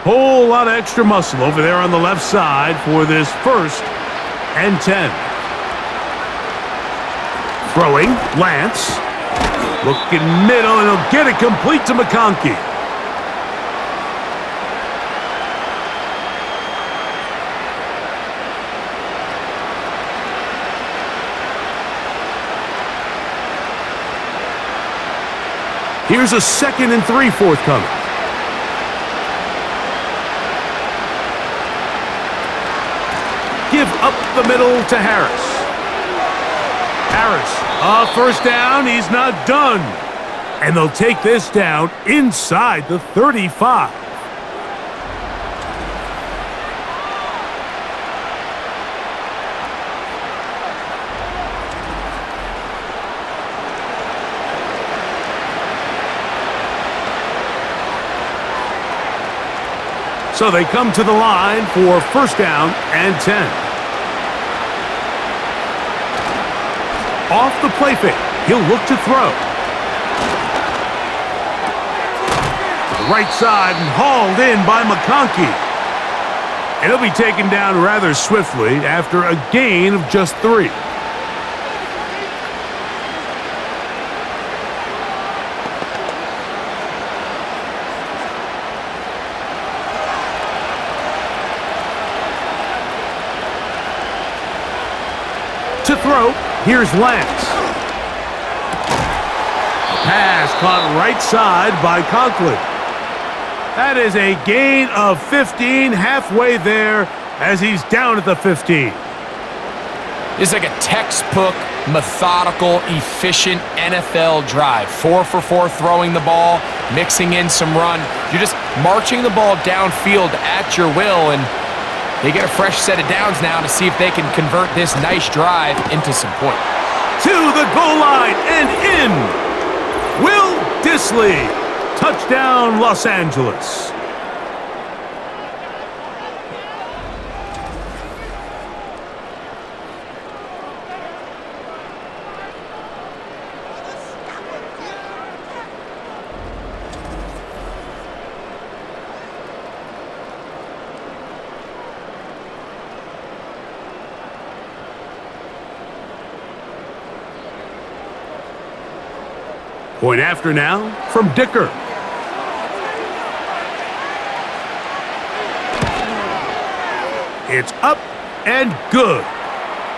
Whole lot of extra muscle over there on the left side for this 1st and 10. Throwing, Lance. Looking middle, and he'll get it complete to McConkey. Here's a 2nd and 3 forthcoming. Give up the middle to Harris. Harris, first down, he's not done. And they'll take this down inside the 35. So they come to the line for first down and 10. Off the play fake, he'll look to throw. Right side and hauled in by McConkey. And he'll be taken down rather swiftly after a gain of just 3. To throw, here's Lance. A pass caught right side by Conklin. That is a gain of 15, halfway there as he's down at the 15. It's like a textbook, methodical, efficient NFL drive. 4 for 4 throwing the ball, mixing in some run. You're just marching the ball downfield at your will, and they get a fresh set of downs now to see if they can convert this nice drive into some points. To the goal line and in. Will Dissly. Touchdown, Los Angeles. Point after now from Dicker. It's up and good.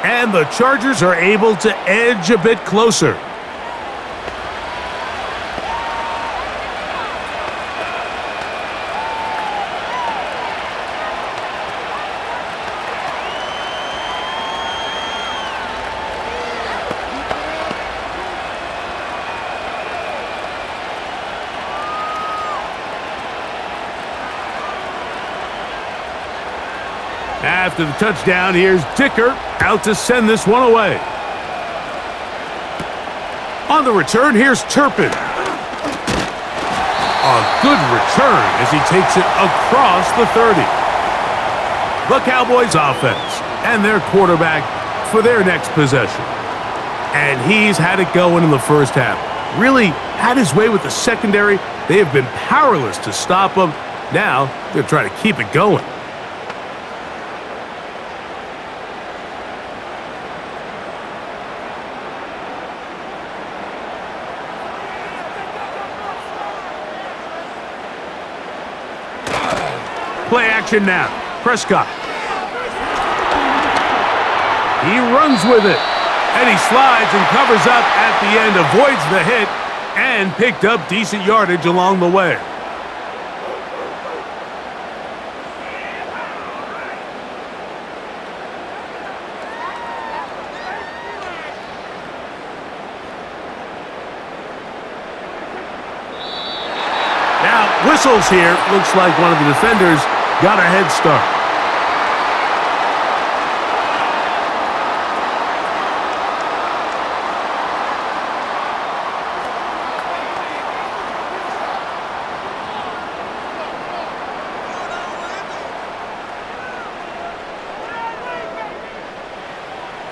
And the Chargers are able to edge a bit closer. After the touchdown, here's Dicker out to send this one away. On the return, here's Turpin. A good return as he takes it across the 30. The Cowboys offense and their quarterback for their next possession. And he's had it going in the first half. Really had his way with the secondary. They have been powerless to stop him. Now they're trying to keep it going. Play action now. Prescott. He runs with it. And he slides and covers up at the end, avoids the hit, and picked up decent yardage along the way. Now, whistles here. Looks like one of the defenders got a head start.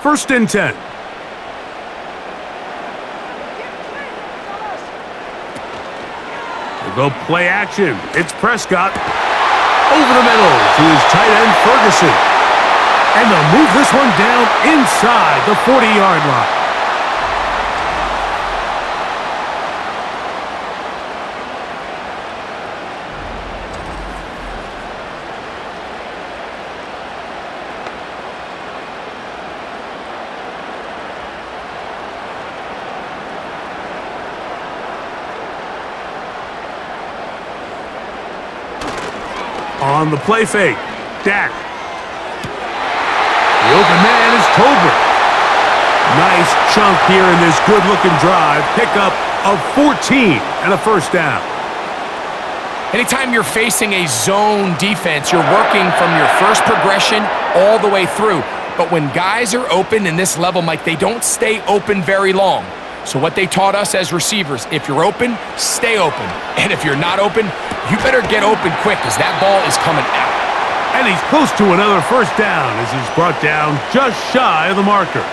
First and 10. We'll go play action. It's Prescott. Over the middle to his tight end, Ferguson. And they'll move this one down inside the 40-yard line. On the play fake, Dak. The open man is Tolbert. Nice chunk here in this good-looking drive. Pickup of 14 and a first down. Anytime you're facing a zone defense, you're working from your first progression all the way through. But when guys are open in this level, Mike, they don't stay open very long. So what they taught us as receivers, if you're open, stay open. And if you're not open, you better get open quick because that ball is coming out. And he's close to another first down as he's brought down just shy of the marker.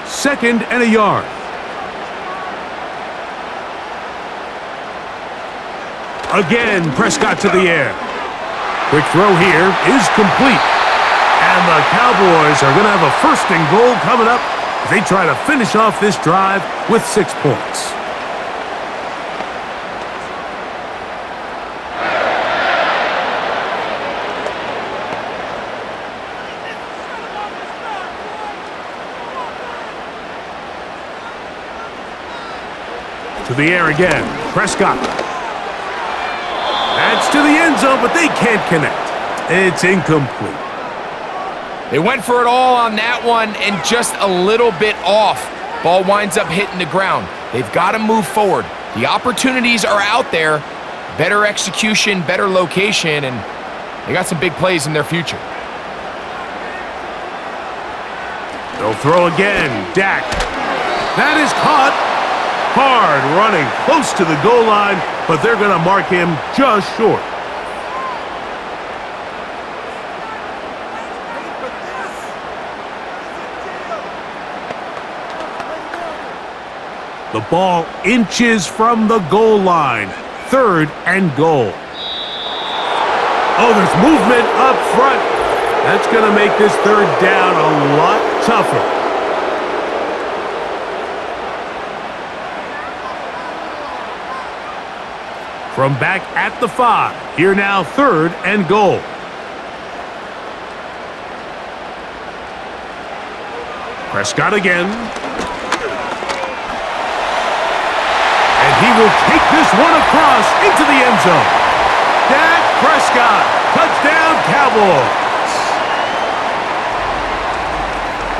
Second and a yard. Again, Prescott to the air. Quick throw here is complete. And the Cowboys are going to have a first and goal coming up as they try to finish off this drive with 6 points. To the air again, Prescott. That's to the end zone, but they can't connect. It's incomplete. They went for it all on that one and just a little bit off. Ball winds up hitting the ground. They've got to move forward. The opportunities are out there. Better execution, better location, and they got some big plays in their future. They'll throw again. Dak. That is caught. Hard running close to the goal line, but they're going to mark him just short. The ball inches from the goal line. Third and goal. Oh, there's movement up front. That's going to make this third down a lot tougher. From back at the 5, here now third and goal. Prescott again. And he will take this one across into the end zone. Dak Prescott, touchdown Cowboys.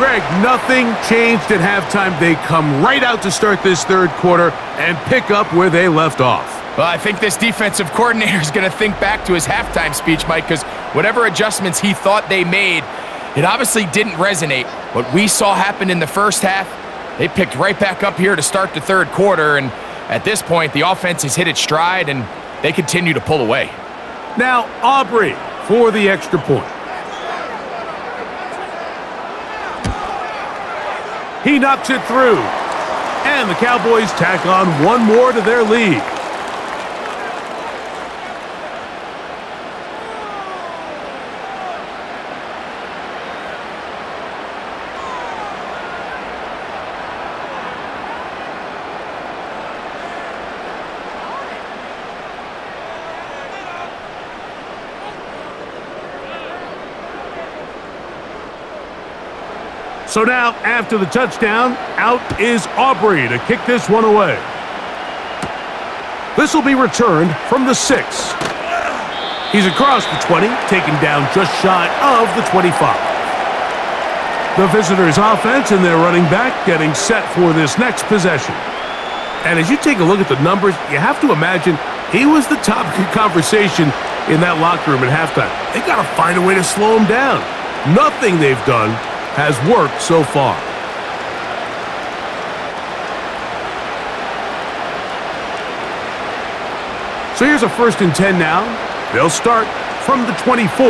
Greg, nothing changed at halftime. They come right out to start this third quarter and pick up where they left off. Well, I think this defensive coordinator is going to think back to his halftime speech, Mike, because whatever adjustments he thought they made, it obviously didn't resonate. What we saw happen in the first half, they picked right back up here to start the third quarter, and at this point, the offense has hit its stride, and they continue to pull away. Now, Aubrey for the extra point. He knocks it through, and the Cowboys tack on one more to their lead. So now, after the touchdown, out is Aubrey to kick this one away. This will be returned from the 6. He's across the 20, taken down just shy of the 25. The visitors' offense and their running back getting set for this next possession. And as you take a look at the numbers, you have to imagine he was the topic of conversation in that locker room at halftime. They got to find a way to slow him down. Nothing they've done has worked so far. So here's a 1st and 10 now. They'll start from the 24.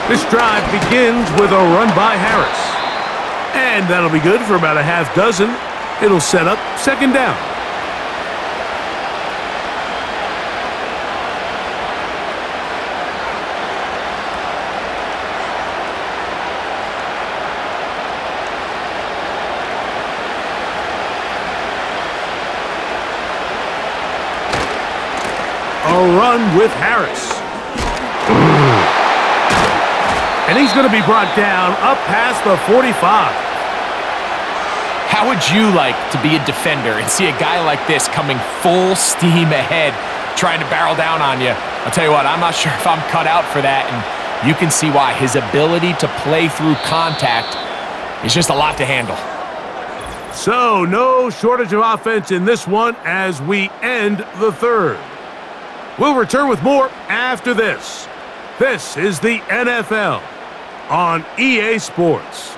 This drive begins with a run by Harris. And that'll be good for about a half dozen. It'll set up 2nd down. A run with Harris. And he's going to be brought down up past the 45. How would you like to be a defender and see a guy like this coming full steam ahead, trying to barrel down on you? I'll tell you what, I'm not sure if I'm cut out for that, and you can see why. His ability to play through contact is just a lot to handle. So, no shortage of offense in this one as we end the third. We'll return with more after this. This is the NFL on EA Sports.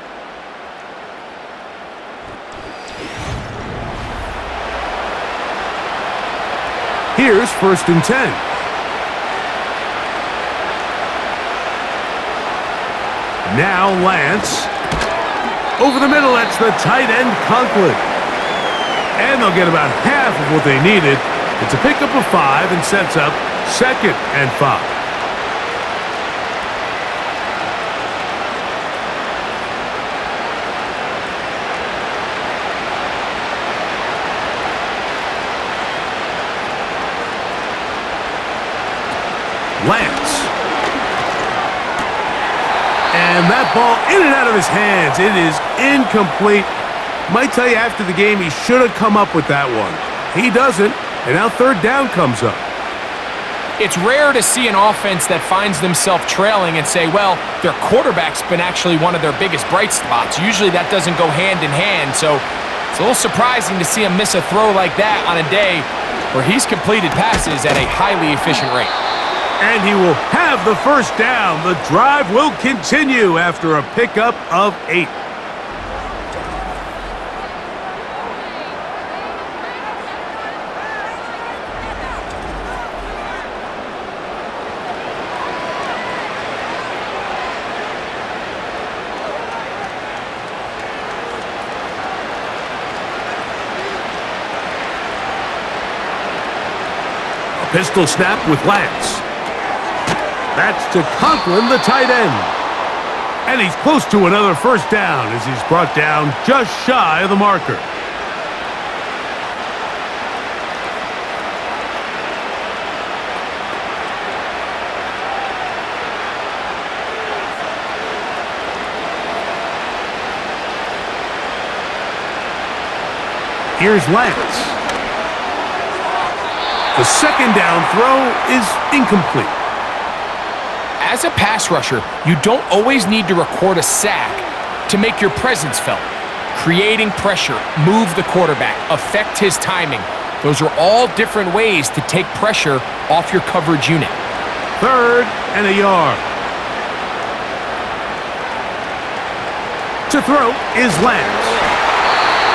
Here's 1st and 10. Now Lance. Over the middle, that's the tight end Conklin. And they'll get about half of what they needed. It's a pickup of 5 and sets up 2nd and 5. Lance. And that ball in and out of his hands. It is incomplete. Might tell you after the game he should have come up with that one. He doesn't. And now 3rd down comes up. It's rare to see an offense that finds themselves trailing and say, well, their quarterback's been actually one of their biggest bright spots. Usually that doesn't go hand in hand, so it's a little surprising to see him miss a throw like that on a day where he's completed passes at a highly efficient rate. And he will have the 1st down. The drive will continue after a pickup of 8. Pistol snap with Lance. That's to Conklin, the tight end. And he's close to another 1st down as he's brought down just shy of the marker. Here's Lance. The 2nd down throw is incomplete. as a pass rusher, you don't always need to record a sack to make your presence felt. Creating pressure, move the quarterback, affect his timing. Those are all different ways to take pressure off your coverage unit. 3rd and a yard. To throw is Lance.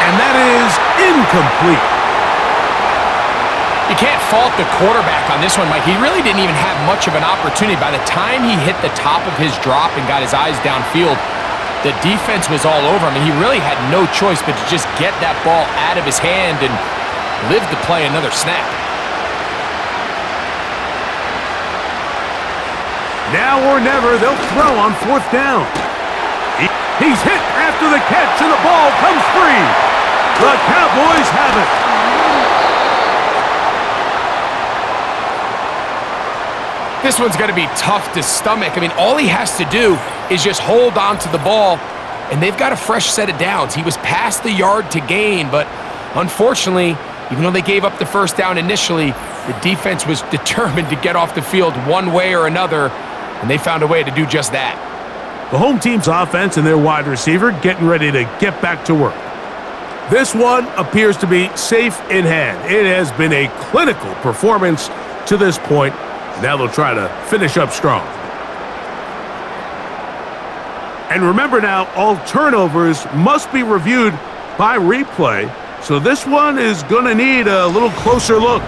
And that is incomplete. You can't fault the quarterback on this one, Mike. He really didn't even have much of an opportunity. By the time he hit the top of his drop and got his eyes downfield, the defense was all over him, and he really had no choice but to just get that ball out of his hand and live to play another snap. Now or never, they'll throw on 4th down. He's hit after the catch, and the ball comes free. The Cowboys have it. This one's going to be tough to stomach. I mean, all he has to do is just hold on to the ball, and they've got a fresh set of downs. He was past the yard to gain, but unfortunately, even though they gave up the 1st down initially, the defense was determined to get off the field one way or another, and they found a way to do just that. The home team's offense and their wide receiver getting ready to get back to work. This one appears to be safe in hand. It has been a clinical performance to this point. Now they'll try to finish up strong. And remember now, all turnovers must be reviewed by replay, so this one is going to need a little closer look.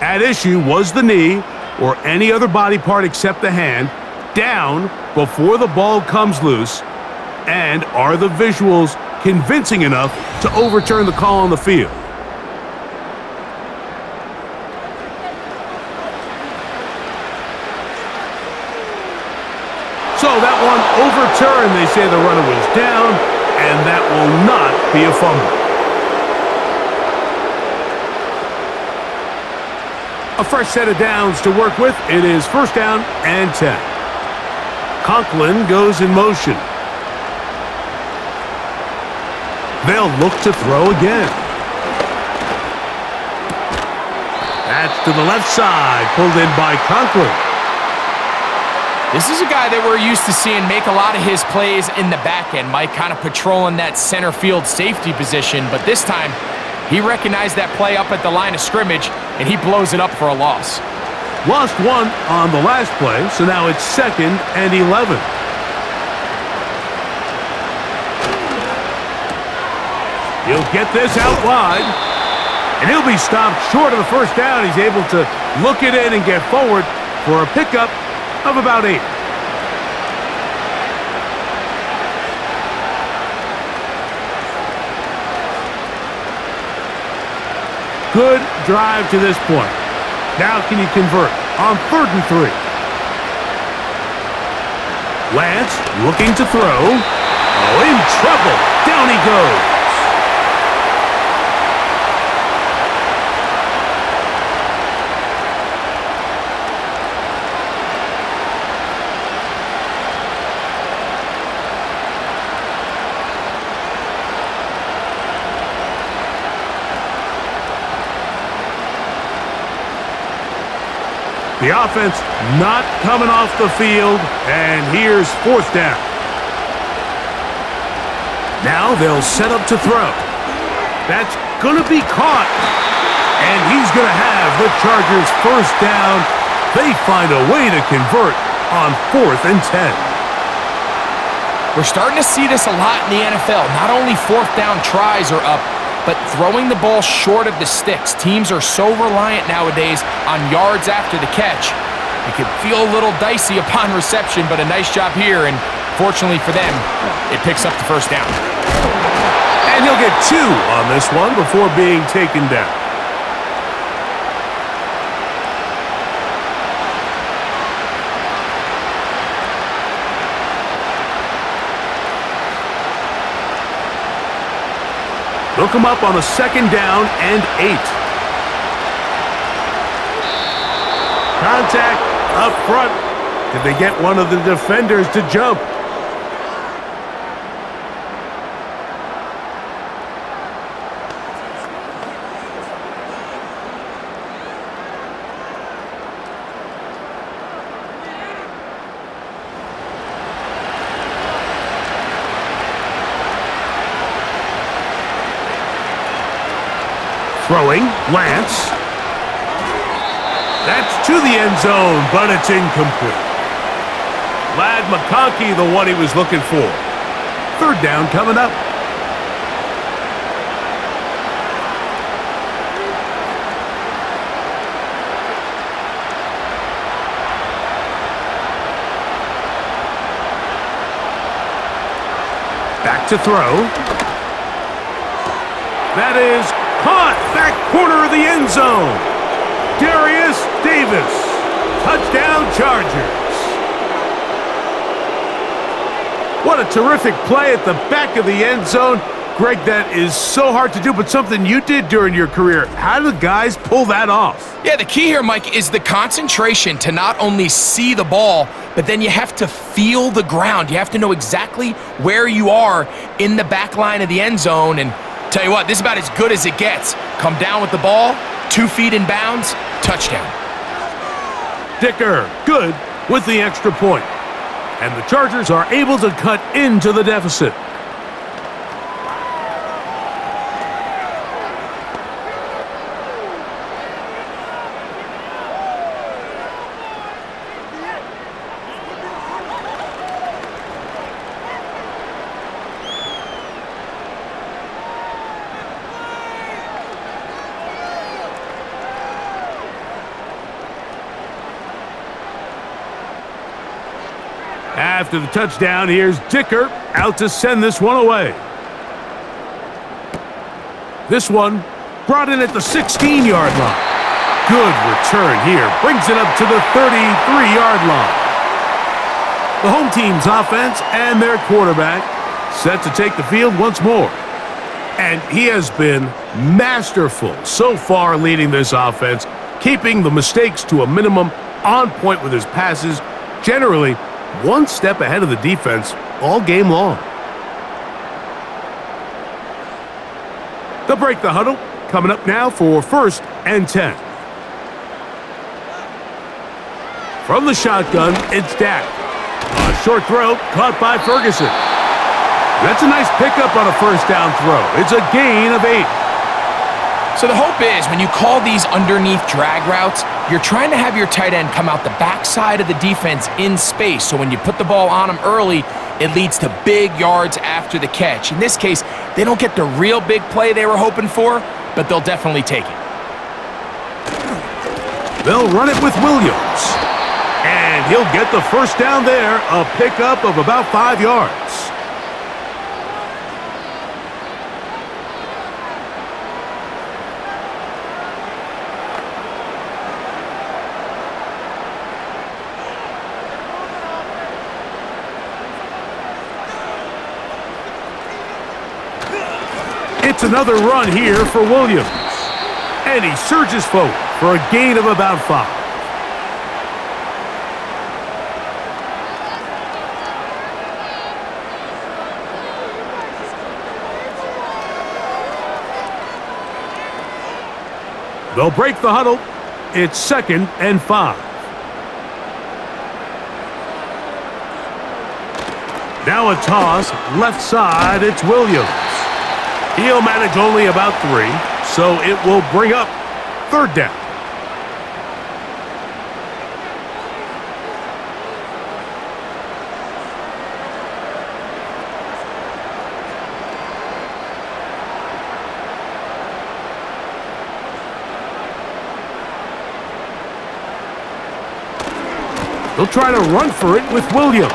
At issue was the knee, or any other body part except the hand, down before the ball comes loose, and are the visuals convincing enough to overturn the call on the field? So that one overturned. They say the runner was down, and that will not be a fumble. A fresh set of downs to work with. It is 1st down and 10. Conklin goes in motion. They'll look to throw again. That's to the left side, pulled in by Conklin. This is a guy that we're used to seeing make a lot of his plays in the back end, Mike, kind of patrolling that center field safety position, but this time he recognized that play up at the line of scrimmage, and he blows it up for a loss. Lost one on the last play, so now it's 2nd and 11. He'll get this out wide, and he'll be stopped short of the 1st down. He's able to look it in and get forward for a pickup of about 8. Good drive to this point. Now can you convert on 3rd and 3? Lance looking to throw. Oh, in trouble. Down he goes. The offense not coming off the field, and here's 4th down. Now they'll set up to throw. That's going to be caught, and he's going to have the Chargers' 1st down. They find a way to convert on 4th and 10. We're starting to see this a lot in the NFL. Not only 4th down tries are up, but throwing the ball short of the sticks. Teams are so reliant nowadays on yards after the catch. It can feel a little dicey upon reception, but a nice job here, and fortunately for them, it picks up the 1st down. And he'll get 2 on this one before being taken down. They'll come up on a 2nd down and 8. Contact up front. Did they get one of the defenders to jump? Throwing, Lance. That's to the end zone, but it's incomplete. Lad McConkey, the one he was looking for. Third down coming up. Back to throw. That is caught. Back corner of the end zone. Darius Davis. Touchdown Chargers. What a terrific play at the back of the end zone. Greg, that is so hard to do, but something you did during your career. How do guys pull that off? Yeah, the key here, Mike, is the concentration to not only see the ball, but then you have to feel the ground. You have to know exactly where you are in the back line of the end zone. And tell you what, this is about as good as it gets. Come down with the ball, 2 feet in bounds, touchdown. Dicker, good with the extra point. And the Chargers are able to cut into the deficit. After the touchdown, here's Dicker out to send this one away. This one brought in at the 16-yard line. Good return here. Brings it up to the 33-yard line. The home team's offense and their quarterback set to take the field once more. And he has been masterful so far leading this offense, keeping the mistakes to a minimum, on point with his passes, generally one step ahead of the defense all game long. They'll break the huddle. Coming up now for 1st and 10. From the shotgun, it's Dak. A short throw caught by Ferguson. That's a nice pickup on a first down throw. It's a gain of 8. So the hope is when you call these underneath drag routes, you're trying to have your tight end come out the backside of the defense in space. So when you put the ball on him early, it leads to big yards after the catch. In this case, they don't get the real big play they were hoping for, but they'll definitely take it. They'll run it with Williams. And he'll get the first down there, a pickup of about 5 yards. It's another run here for Williams. And he surges forward for a gain of about 5. They'll break the huddle. It's 2nd and 5. Now a toss, left side, it's Williams. He'll manage only about 3, so it will bring up 3rd down. They'll try to run for it with Williams.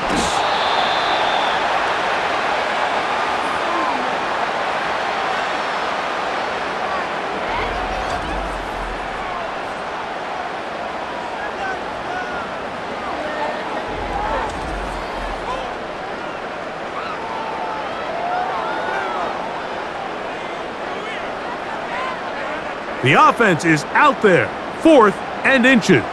The offense is out there, 4th and inches.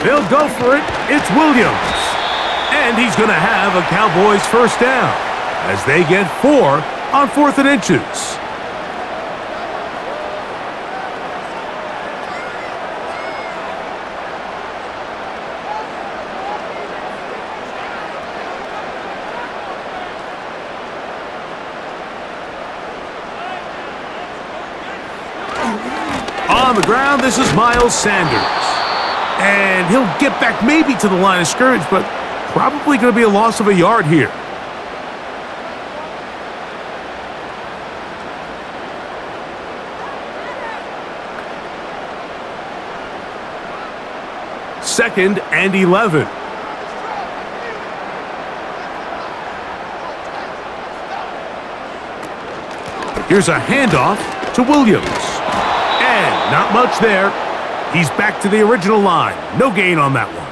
They'll go for it. It's Williams. And he's going to have a Cowboys first down as they get 4 on 4th and inches. On the ground, this is Miles Sanders. And he'll get back maybe to the line of scrimmage, but probably going to be a loss of a yard here. Second and 11. Here's a handoff to Williams. And not much there. He's back to the original line. No gain on that one.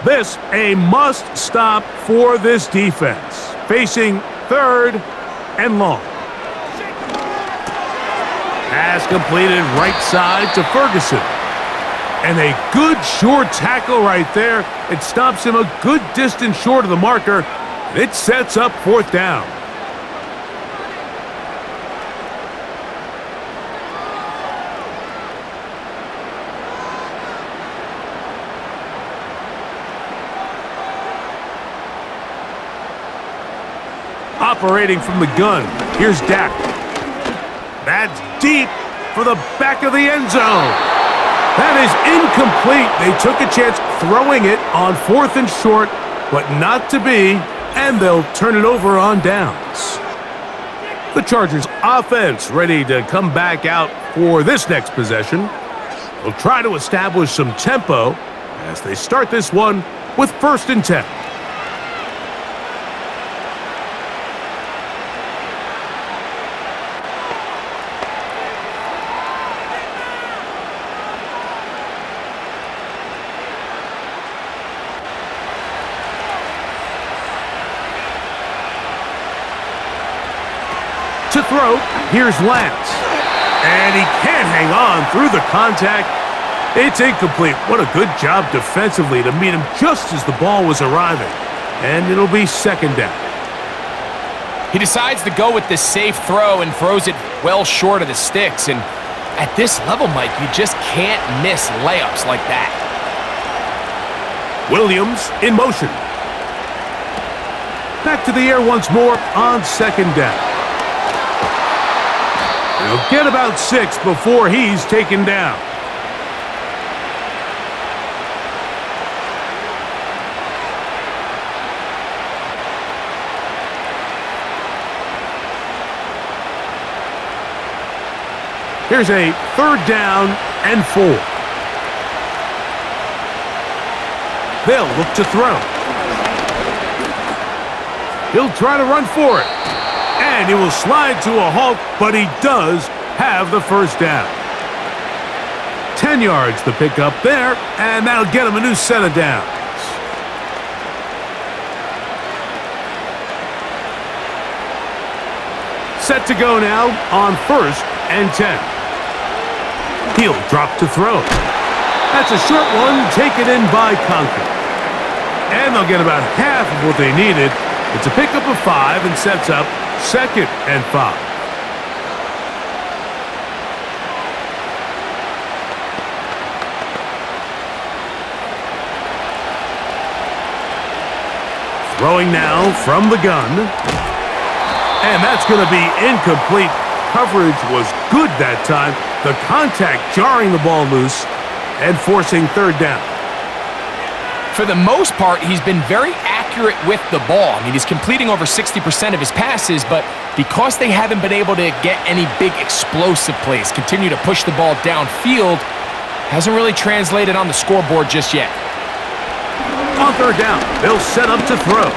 This a must stop for this defense. Facing third and long. Pass completed right side to Ferguson. And a good short tackle right there. It stops him a good distance short of the marker. It sets up fourth down. Operating from the gun, here's Dak. That's deep for the back of the end zone. That is incomplete. They took a chance throwing it on fourth and short, but not to be, and they'll turn it over on downs. The Chargers offense ready to come back out for this next possession. They'll try to establish some tempo as they start this one with 1st and 10. To throw, here's Lance. And he can't hang on through the contact. It's incomplete. What a good job defensively to meet him just as the ball was arriving. And it'll be 2nd down. He decides to go with this safe throw and throws it well short of the sticks. And at this level, Mike, you just can't miss layups like that. Williams in motion. Back to the air once more on 2nd down. He'll get about 6 before he's taken down. Here's a 3rd down and 4. They'll look to throw. He'll try to run for it. And he will slide to a halt, but he does have the 1st down. 10 yards to pick up there, and that'll get him a new set of downs. Set to go now on 1st and 10. He'll drop to throw. That's a short one taken in by Conklin. And they'll get about half of what they needed. It's a pickup of 5 and sets up 2nd and 5. Throwing now from the gun. And that's going to be incomplete. Coverage was good that time. The contact jarring the ball loose and forcing 3rd down. For the most part, he's been very accurate with the ball. I mean, he's completing over 60% of his passes, but because they haven't been able to get any big explosive plays, continue to push the ball downfield, hasn't really translated on the scoreboard just yet. On 3rd down, they'll set up to throw.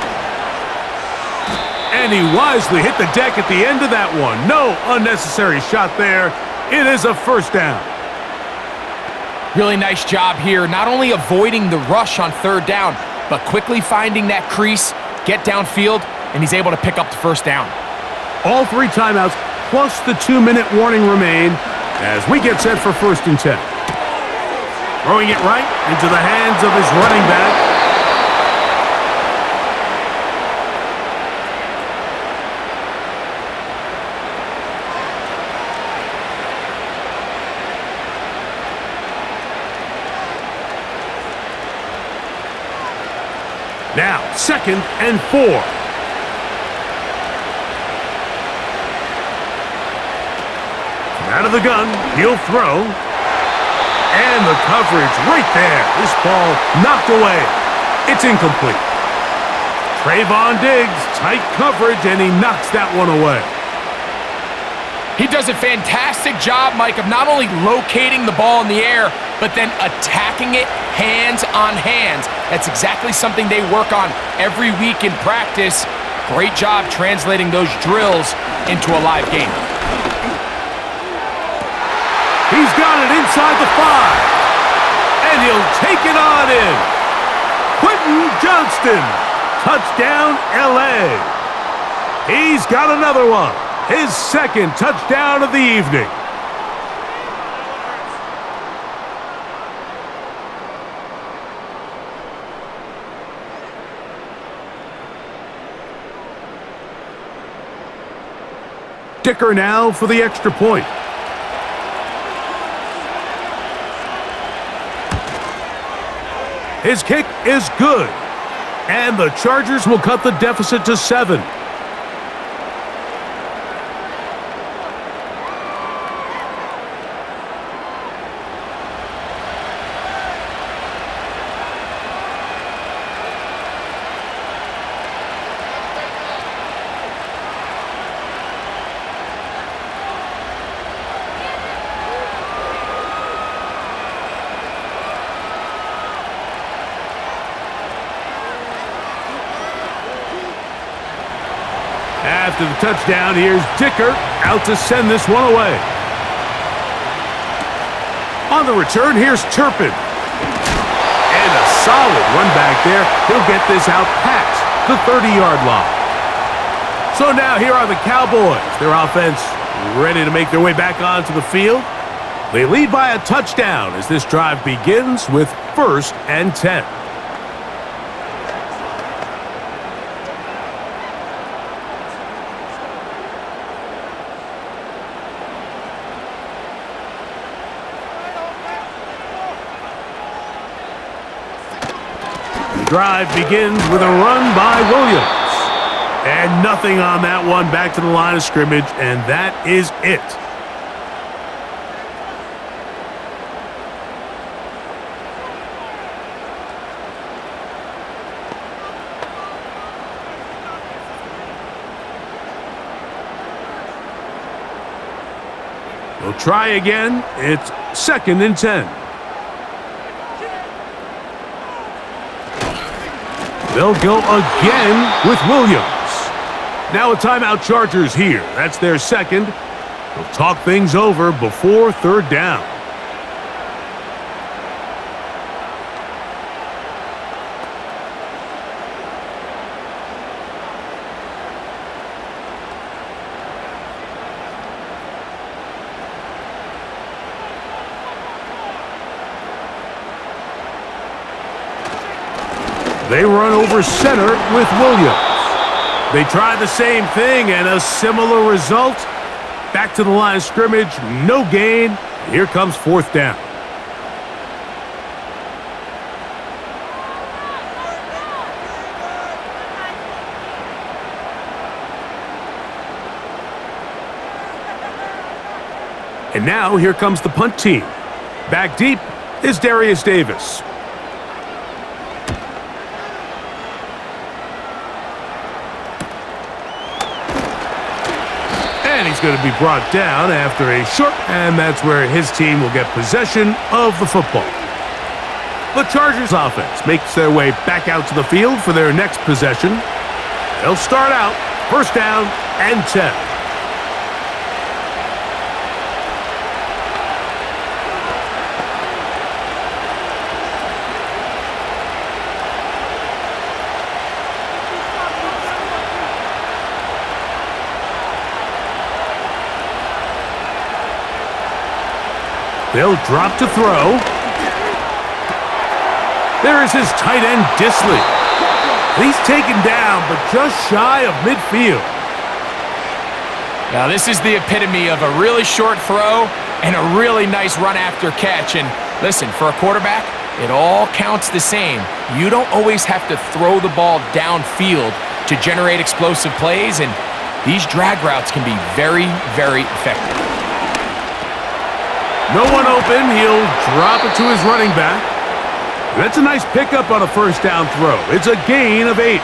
And he wisely hit the deck at the end of that one. No unnecessary shot there. It is a 1st down. Really nice job here, not only avoiding the rush on 3rd down, but quickly finding that crease, get downfield, and he's able to pick up the 1st down. All 3 timeouts plus the 2-minute warning remain as we get set for 1st and 10. Throwing it right into the hands of his running back. Now, 2nd and 4. Out of the gun, he'll throw. And the coverage right there. This ball knocked away. It's incomplete. Trayvon Diggs, tight coverage, and he knocks that one away. He does a fantastic job, Mike, of not only locating the ball in the air, but then attacking it hands on hands. That's exactly something they work on every week in practice. Great job translating those drills into a live game. He's got it inside the 5. And he'll take it on in. Quentin Johnston. Touchdown, L.A. He's got another one. His 2nd touchdown of the evening. Dicker now for the extra point. His kick is good. And the Chargers will cut the deficit to 7. After the touchdown, here's Dicker out to send this one away. On the return, here's Turpin. And a solid run back there. He'll get this out past the 30-yard line. So now here are the Cowboys. Their offense ready to make their way back onto the field. They lead by a touchdown as this drive begins with 1st and 10. Drive begins with a run by Williams. And nothing on that one, back to the line of scrimmage, and that is it. They'll try again. It's 2nd and 10. They'll go again with Williams. Now a timeout, Chargers here. That's their 2nd. They'll talk things over before 3rd down. They run over center with Williams. They try the same thing and a similar result. Back to the line of scrimmage, no gain. Here comes 4th down. And now here comes the punt team. Back deep is Darius Davis. And he's going to be brought down after a short, and that's where his team will get possession of the football. The Chargers offense makes their way back out to the field for their next possession. They'll start out 1st down and 10. They'll drop to throw. There is his tight end, Disley. He's taken down, but just shy of midfield. Now, this is the epitome of a really short throw and a really nice run after catch. And listen, for a quarterback, it all counts the same. you don't always have to throw the ball downfield to generate explosive plays, and these drag routes can be very, very effective. No one open. He'll drop it to his running back. That's a nice pickup on a first down throw. It's a gain of 8.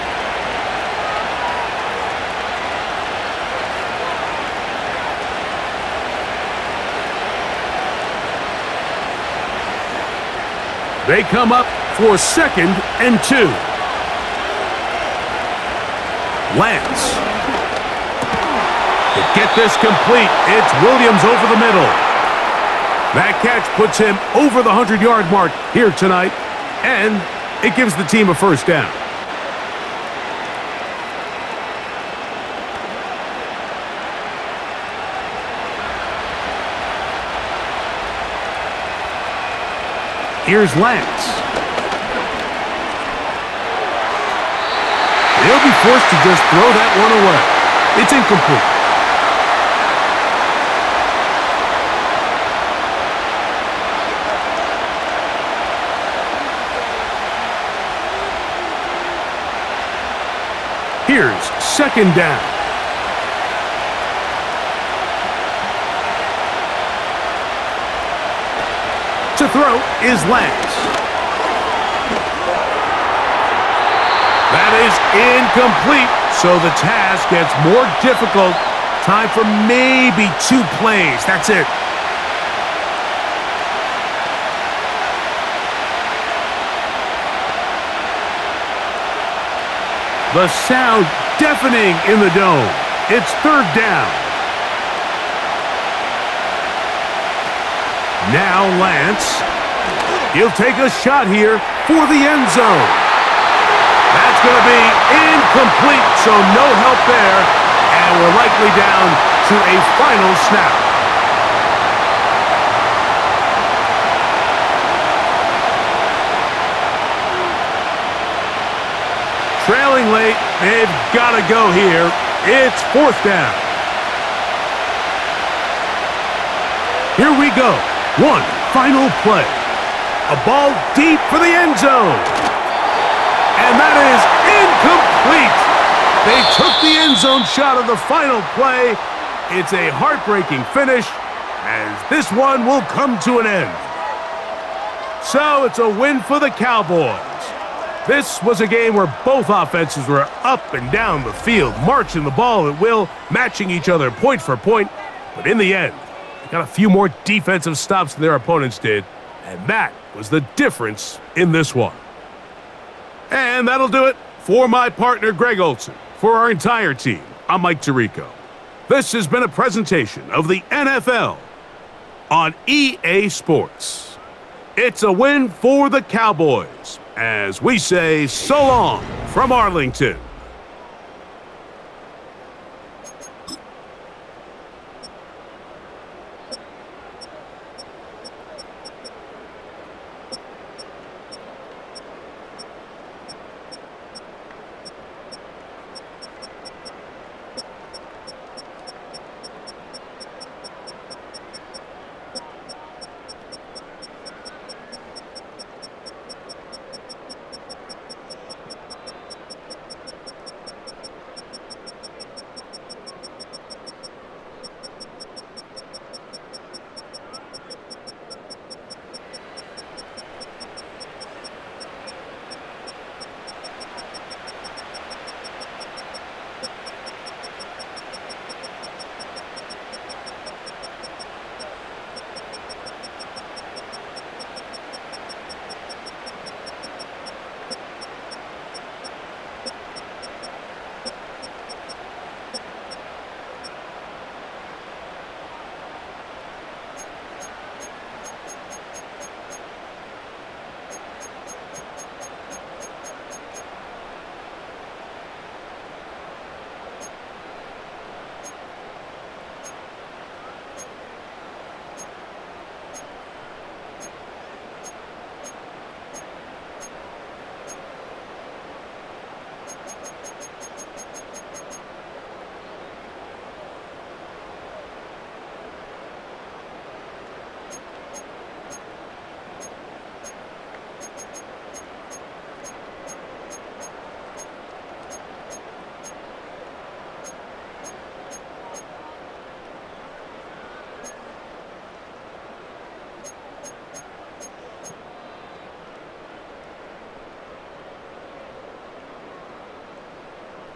They come up for 2nd and 2. Lance. To get this complete, it's Williams over the middle. That catch puts him over the 100-yard mark here tonight, and it gives the team a first down. Here's Lance. They'll be forced to just throw that one away. It's incomplete. Here's 2nd down. To throw is Lance. That is incomplete, so the task gets more difficult. Time for maybe 2 plays. That's it. The sound deafening in the dome. It's 3rd down. Now Lance. He'll take a shot here for the end zone. That's going to be incomplete, so no help there. And we're likely down to a final snap. Trailing late, they've got to go here. It's 4th down. Here we go. One final play. A ball deep for the end zone. And that is incomplete. They took the end zone shot of the final play. It's a heartbreaking finish, as this one will come to an end. So it's a win for the Cowboys. This was a game where both offenses were up and down the field, marching the ball at will, matching each other point for point. But in the end, they got a few more defensive stops than their opponents did, and that was the difference in this one. And that'll do it for my partner, Greg Olson. For our entire team, I'm Mike Tirico. This has been a presentation of the NFL on EA Sports. It's a win for the Cowboys, as we say so long from Arlington.